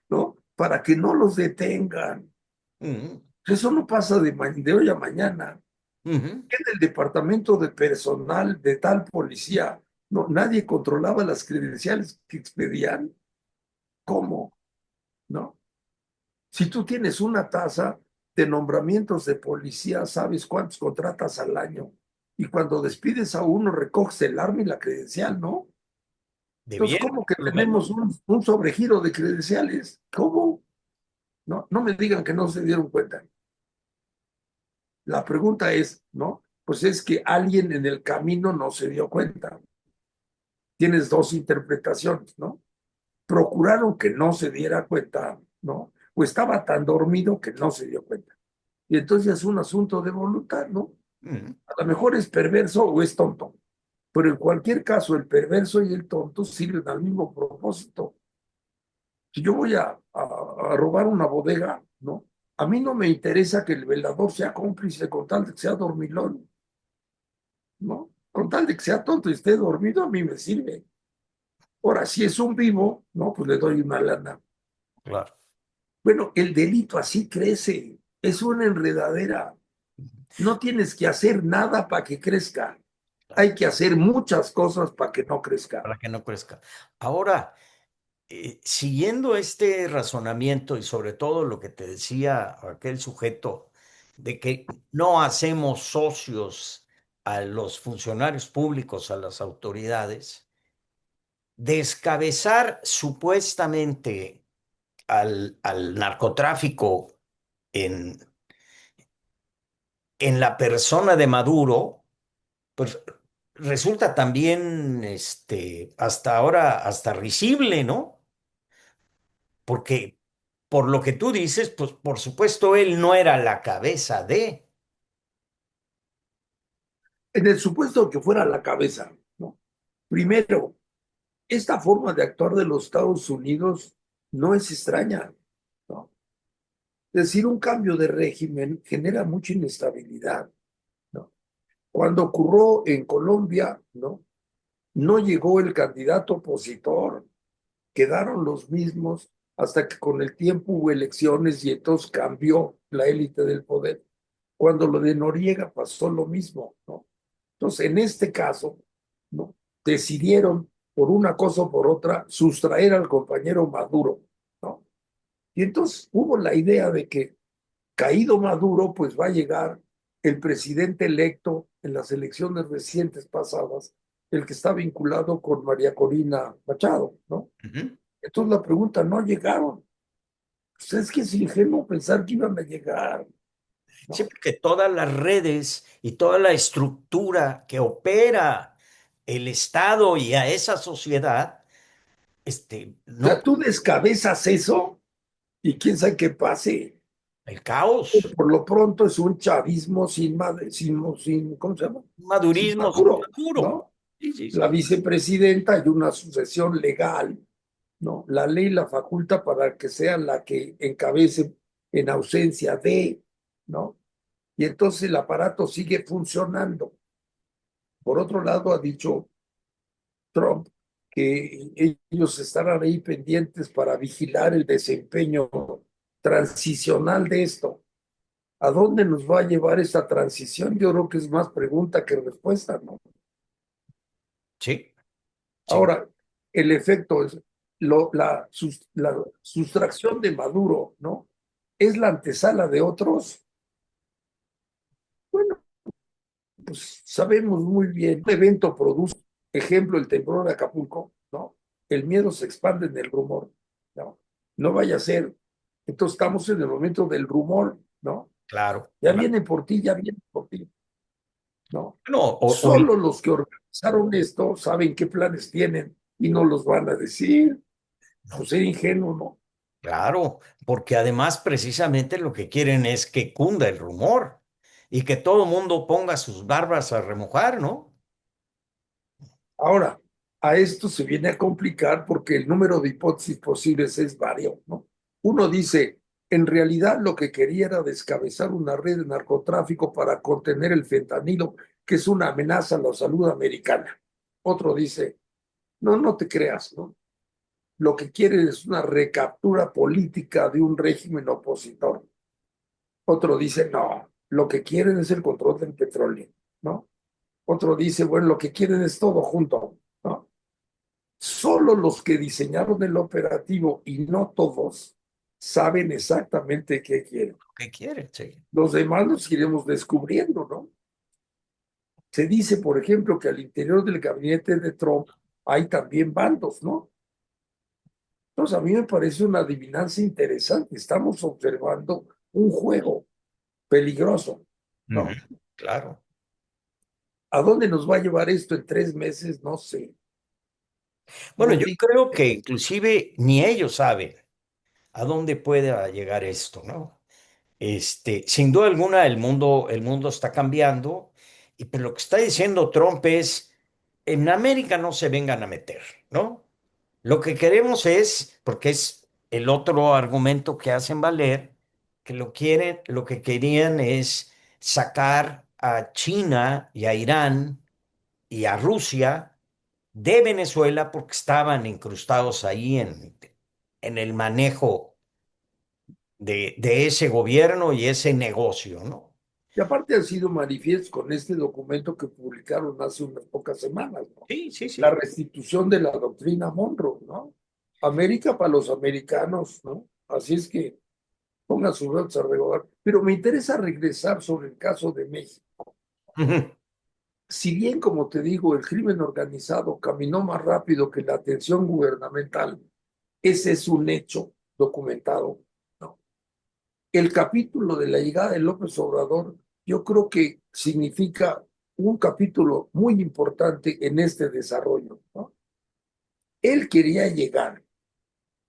¿no? Para que no los detengan. Ujú. Eso no pasa de hoy a mañana. Ujú. En el departamento de personal de tal policía, no, nadie controlaba las credenciales que expedían. ¿Cómo? ¿No? Si tú tienes una tasa de nombramientos de policía, sabes cuántos contratas al año. Y cuando despides a uno, recoges el arma y la credencial, ¿no? Entonces, Debiera, ¿cómo que por lo tenemos menos. un sobregiro de credenciales? ¿Cómo? No, no me digan que no se dieron cuenta. La pregunta es, ¿no? Pues es que alguien en el camino no se dio cuenta. Tienes dos interpretaciones, ¿no? Procuraron que no se diera cuenta, ¿no? O estaba tan dormido que no se dio cuenta. Y entonces es un asunto de voluntad, ¿no? Ujú. A lo mejor es perverso o es tonto, pero en cualquier caso el perverso y el tonto sirven al mismo propósito. Si yo voy a robar una bodega, ¿no? A mí no me interesa que el velador sea cómplice con tal de que sea dormilón, ¿no? Con tal de que sea tonto y esté dormido, a mí me sirve. Ahora, si es un vivo, no, pues le doy una lana. Claro. Bueno, el delito así crece, es una enredadera. No tienes que hacer nada para que crezca. Claro, Hay que hacer muchas cosas para que no crezca. para que no crezca. Ahora, siguiendo este razonamiento y sobre todo lo que te decía aquel sujeto de que no hacemos socios a los funcionarios públicos, a las autoridades, descabezar supuestamente al narcotráfico en, en la persona de Maduro pues resulta también, hasta ahora, hasta risible, ¿no? Porque por lo que tú dices, pues por supuesto él no era la cabeza de. En el supuesto que fuera la cabeza, ¿no? Primero, esta forma de actuar de los Estados Unidos no es extraña, ¿no? Es decir, un cambio de régimen genera mucha inestabilidad, ¿no? Cuando ocurrió en Colombia, ¿no? No llegó el candidato opositor, quedaron los mismos hasta que con el tiempo hubo elecciones y entonces cambió la élite del poder. Cuando lo de Noriega pasó lo mismo, ¿no? Entonces, en este caso, ¿no? Decidieron por una cosa o por otra sustraer al compañero Maduro, ¿no? Y entonces hubo la idea de que caído Maduro, pues va a llegar el presidente electo en las elecciones recientes pasadas, el que está vinculado con María Corina Machado, ¿no? Ujú. Entonces la pregunta, no llegaron. Pues es que es ingenuo pensar que iban a llegar, Sí, ¿no? porque todas las redes y toda la estructura que opera el Estado y a esa sociedad, O no, sea, tú descabezas eso y quién sabe qué pase. el caos, Por lo pronto es un chavismo sin ¿cómo se llama? Sin madurismo Maduro, puro. ¿no? Sí, sí, La sí. vicepresidenta y una sucesión legal, ¿no? La ley la faculta para que sea la que encabece en ausencia de, ¿no? Y entonces el aparato sigue funcionando. Por otro lado, ha dicho Trump que ellos estarán ahí pendientes para vigilar el desempeño transicional de esto. ¿A dónde nos va a llevar esta transición? Yo creo que es más pregunta que respuesta, ¿no? Sí, sí. Ahora, el efecto es la sustracción de Maduro, ¿no? ¿Es la antesala de otros? Bueno, pues sabemos muy bien, un evento produce, ejemplo, el temblor de Acapulco, ¿no? El miedo se expande en el rumor, ¿no? No vaya a ser. Entonces estamos en el momento del rumor, ¿no? Claro, Ya claro. viene por ti, ya viene por ti, ¿no? No, Solo los que organizaron esto saben qué planes tienen y no los van a decir. no, Pues ser ingenuo, ¿no? claro, porque además precisamente lo que quieren es que cunda el rumor y que todo mundo ponga sus barbas a remojar, ¿no? Ahora, a esto se viene a complicar porque el número de hipótesis posibles es vario, ¿no? Uno dice, en realidad lo que quería era descabezar una red de narcotráfico para contener el fentanilo, que es una amenaza a la salud americana. Otro dice, no, no te creas, ¿no? Lo que quiere es una recaptura política de un régimen opositor. Otro dice, no, lo que quieren es el control del petróleo, ¿no? Otro dice, bueno, lo que quieren es todo junto, ¿no? Solo los que diseñaron el operativo y no todos saben exactamente qué quieren. ¿Qué quieren? Sí. Los demás los iremos descubriendo, ¿no? Se dice, por ejemplo, que al interior del gabinete de Trump hay también bandos, ¿no? Entonces, a mí me parece una adivinanza interesante. Estamos observando un juego peligroso, Ujú. ¿no? Claro. ¿A dónde nos va a llevar esto en 3 meses? No sé. Bueno, No yo digo. creo que inclusive ni ellos saben a dónde puede llegar esto, ¿no? Sin duda alguna, el mundo está cambiando y pues lo que está diciendo Trump es, en América no se vengan a meter, ¿no? Lo que queremos es, porque es el otro argumento que hacen valer, que lo que querían es sacar a China y a Irán y a Rusia de Venezuela porque estaban incrustados ahí en el manejo de ese gobierno y ese negocio, ¿no? Y aparte han sido manifiestos con este documento que publicaron hace unas pocas semanas, ¿no? Sí, sí, La sí. restitución de la doctrina Monroe, ¿no? América para los americanos, ¿no? Así es que pongan sus dedos a regodar. Pero me interesa regresar sobre el caso de México. Ujú. Si bien, como te digo, el crimen organizado caminó más rápido que la atención gubernamental, ese es un hecho documentado, ¿no? El capítulo de la llegada de López Obrador, yo creo que significa un capítulo muy importante en este desarrollo, ¿no? Él quería llegar.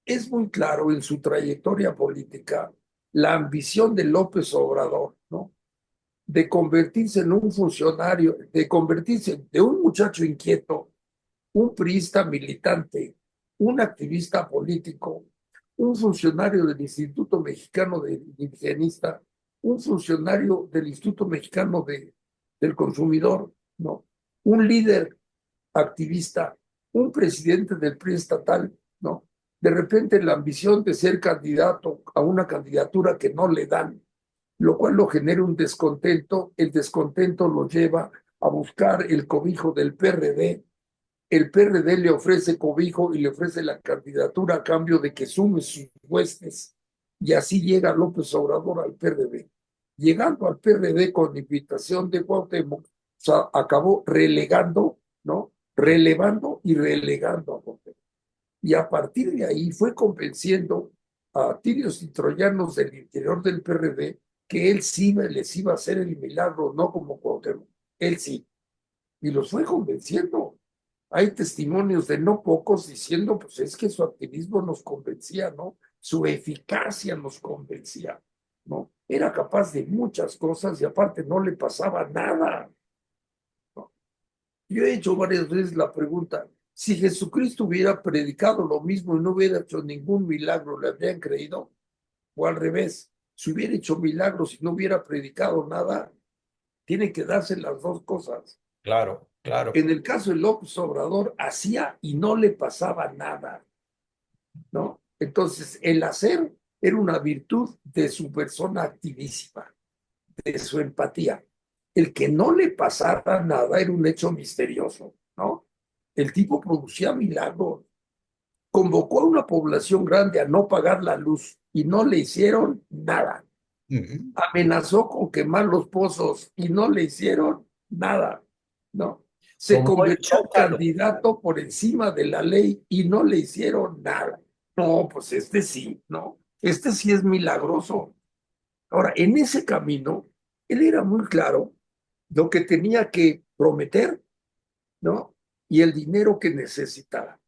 Es muy claro en su trayectoria política la ambición de López Obrador, ¿no? De convertirse en un funcionario, de convertirse de un muchacho inquieto, un priista militante, un activista político, un funcionario del Instituto Mexicano de Indigenista, un funcionario del Instituto Mexicano del Consumidor, ¿no? Un líder activista, un presidente del PRI estatal, ¿no? De repente la ambición de ser candidato a una candidatura que no le dan, lo cual lo genera un descontento, el descontento lo lleva a buscar el cobijo del PRD, el PRD le ofrece cobijo y le ofrece la candidatura a cambio de que sume sus huestes, y así llega López Obrador al PRD. Llegando al PRD con invitación de Cuauhtémoc, o sea, acabó relegando, ¿no? Relevando y relegando a Cuauhtémoc. Y a partir de ahí fue convenciendo a tirios y troyanos del interior del PRD que él sí les iba a hacer el milagro, no como Cuauhtémoc, él sí. Y los fue convenciendo. Hay testimonios de no pocos diciendo, pues es que su activismo nos convencía, ¿no? Su eficacia nos convencía, ¿no? Era capaz de muchas cosas y aparte no le pasaba nada, ¿no? Yo he hecho varias veces la pregunta, si Jesucristo hubiera predicado lo mismo y no hubiera hecho ningún milagro, ¿le habrían creído? O al revés, si hubiera hecho milagros y no hubiera predicado nada, tiene que darse las dos cosas. Claro, claro. En el caso de López Obrador, hacía y no le pasaba nada, ¿no? Entonces, el hacer era una virtud de su persona activísima, de su empatía. El que no le pasara nada era un hecho misterioso, ¿no? El tipo producía milagros, convocó a una población grande a no pagar la luz y no le hicieron nada. Ujú. Amenazó con quemar los pozos y no le hicieron nada, ¿no? Se Tomó el convirtió en Zócalo. candidato por encima de la ley y no le hicieron nada. No, pues este sí, ¿no? Este sí es milagroso. Ahora, en ese camino, él era muy claro lo que tenía que prometer, ¿no? Y el dinero que necesitaba.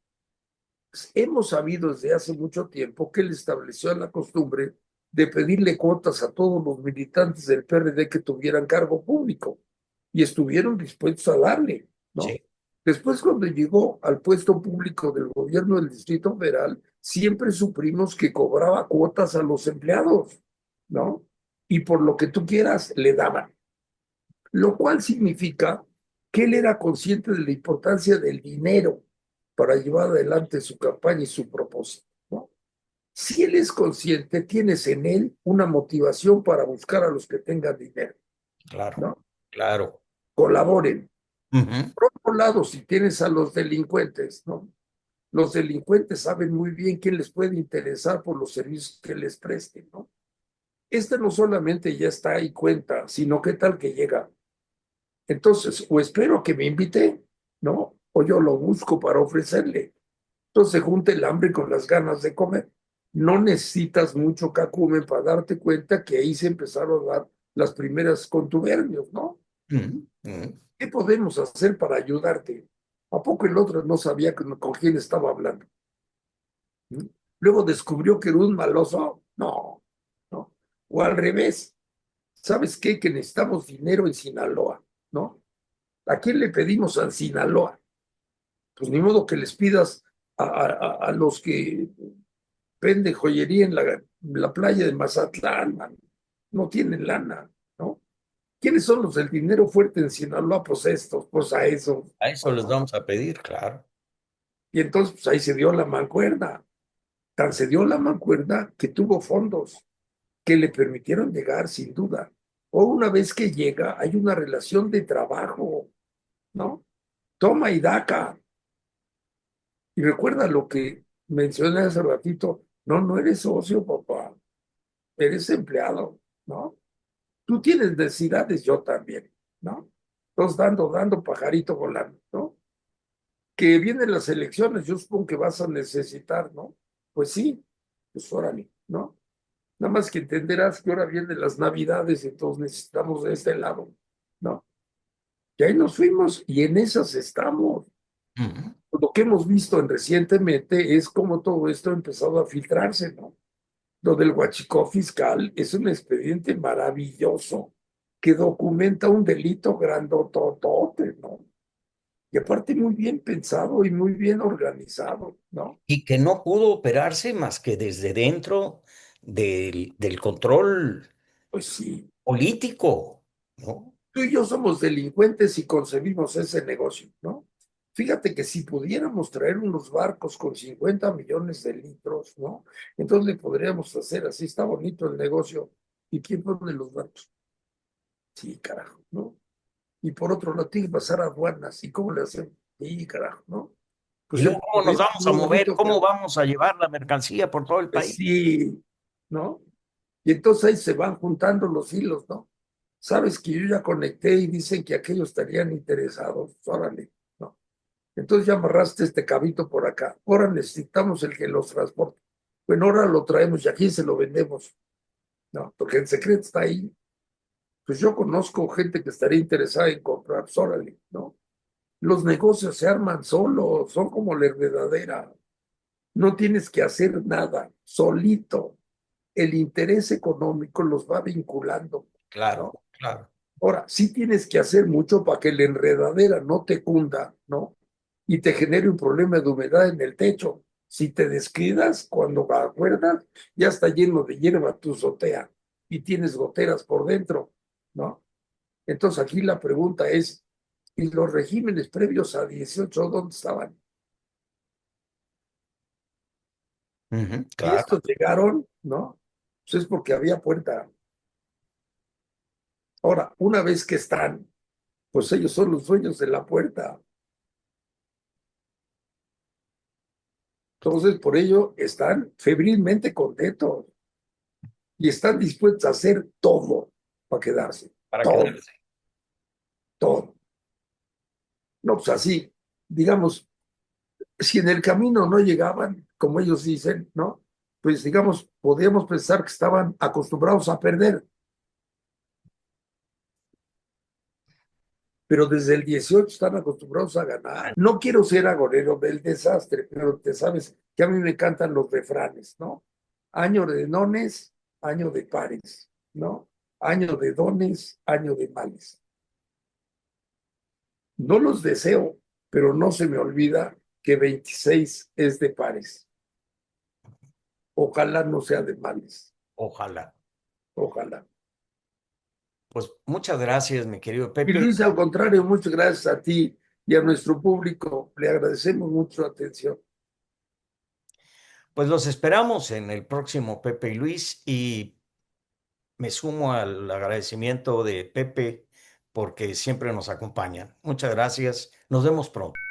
Pues, hemos sabido desde hace mucho tiempo que él estableció la costumbre de pedirle cuotas a todos los militantes del PRD que tuvieran cargo público y estuvieron dispuestos a darle, ¿no? Sí. Después, cuando llegó al puesto público del gobierno del Distrito Federal, siempre supimos que cobraba cuotas a los empleados, ¿no? Y por lo que tú quieras, le daban, lo cual significa que él era consciente de la importancia del dinero para llevar adelante su campaña y su propósito, ¿no? Si él es consciente, tienes en él una motivación para buscar a los que tengan dinero, Claro, ¿no? claro. Colaboren. Ujú. Por otro lado, si tienes a los delincuentes, ¿no? Los delincuentes saben muy bien quién les puede interesar por los servicios que les presten, ¿no? Este no solamente ya está ahí cuenta, sino qué tal que llega. Entonces, o espero que me invite, ¿no? O yo lo busco para ofrecerle. Entonces, junta el hambre con las ganas de comer. No necesitas mucho cacumen para darte cuenta que ahí se empezaron a dar las primeras contubernios, ¿no? Ujú. Ujú. ¿Qué podemos hacer para ayudarte? ¿A poco el otro no sabía con quién estaba hablando? ¿Mm? Luego descubrió que era un maloso. No, no. O al revés, ¿sabes qué? Que necesitamos dinero en Sinaloa, ¿no? ¿A quién le pedimos a Sinaloa? Pues ni modo que les pidas a los que venden joyería en la playa de Mazatlán, man. No tienen lana, ¿no? ¿Quiénes son los del dinero fuerte en Sinaloa? Pues estos, pues a eso. A eso les vamos a pedir, claro. Y entonces, pues ahí se dio la mancuerna. Tan se dio la mancuerna que tuvo fondos que le permitieron llegar, sin duda. O una vez que llega, hay una relación de trabajo, ¿no? Toma y daca. Y recuerda lo que mencioné hace ratito, no, no eres socio, papá, eres empleado, ¿no? Tú tienes necesidades, yo también, ¿no? Entonces, dando pajarito volando, ¿no? Que vienen las elecciones, yo supongo que vas a necesitar, ¿no? Pues sí, pues órale, ¿no? Nada más que entenderás que ahora vienen las Navidades, entonces necesitamos de este lado, ¿no? Y ahí nos fuimos y en esas estamos. Ujú. Lo que hemos visto recientemente es cómo todo esto ha empezado a filtrarse, ¿no? Lo del huachicol fiscal es un expediente maravilloso que documenta un delito grandototote, ¿no? Y aparte muy bien pensado y muy bien organizado, ¿no? Y que no pudo operarse más que desde dentro del control Pues sí, político, ¿no? tú y yo somos delincuentes y concebimos ese negocio, ¿no? Fíjate que si pudiéramos traer unos barcos con 50 millones de litros, ¿no? Entonces le podríamos hacer así, está bonito el negocio. ¿Y quién pone los barcos? Sí, carajo, ¿no? Y por otro lado, tiene que pasar aduanas. ¿Y cómo le hacemos? Sí, carajo, ¿no? Y Pues el luego, ¿cómo nos proyecto es vamos a muy mover? bonito, ¿Cómo pero vamos a llevar la mercancía por todo el pues país? sí, ¿no? Y entonces ahí se van juntando los hilos, ¿no? Sabes que yo ya conecté y dicen que aquellos estarían interesados, órale, ¿no? Entonces ya amarraste este cabito por acá, ahora necesitamos el que los transporte. Bueno, ahora lo traemos y aquí se lo vendemos, ¿no? Porque el secreto está ahí. Pues yo conozco gente que estaría interesada en comprar, pues órale, ¿no? Los negocios se arman solos, son como la enredadera. No tienes que hacer nada, solito. El interés económico los va vinculando, Claro, ¿no? claro. Ahora, sí tienes que hacer mucho para que la enredadera no te cunda, ¿no? Y te genere un problema de humedad en el techo. Si te descuidas, cuando acuerdas, ya está lleno de hierba tu azotea y tienes goteras por dentro, ¿no? Entonces aquí la pregunta es, ¿y los regímenes previos a 18 dónde estaban? Ujú, Y claro. estos llegaron, ¿no? Pues es porque había puerta. Ahora, una vez que están, pues ellos son los dueños de la puerta. Entonces, por ello, están febrilmente contentos y están dispuestos a hacer todo para quedarse. Para Todo, quedarse. todo. No, pues así, digamos, si en el camino no llegaban, como ellos dicen, ¿no? Pues digamos, podríamos pensar que estaban acostumbrados a perder, pero desde el 18 están acostumbrados a ganar. No quiero ser agorero del desastre, pero te sabes que a mí me encantan los refranes, ¿no? Año de dones, año de pares, ¿no? Año de dones, año de males. No los deseo, pero no se me olvida que 26 es de pares. Ojalá no sea de males. Ojalá. Ojalá. Pues muchas gracias, mi querido Y Pepe. Luis, al contrario, muchas gracias a ti y a nuestro público. Le agradecemos mucho su atención. Pues los esperamos en el próximo Pepe y Luis y me sumo al agradecimiento de Pepe porque siempre nos acompañan. Muchas gracias. Nos vemos pronto.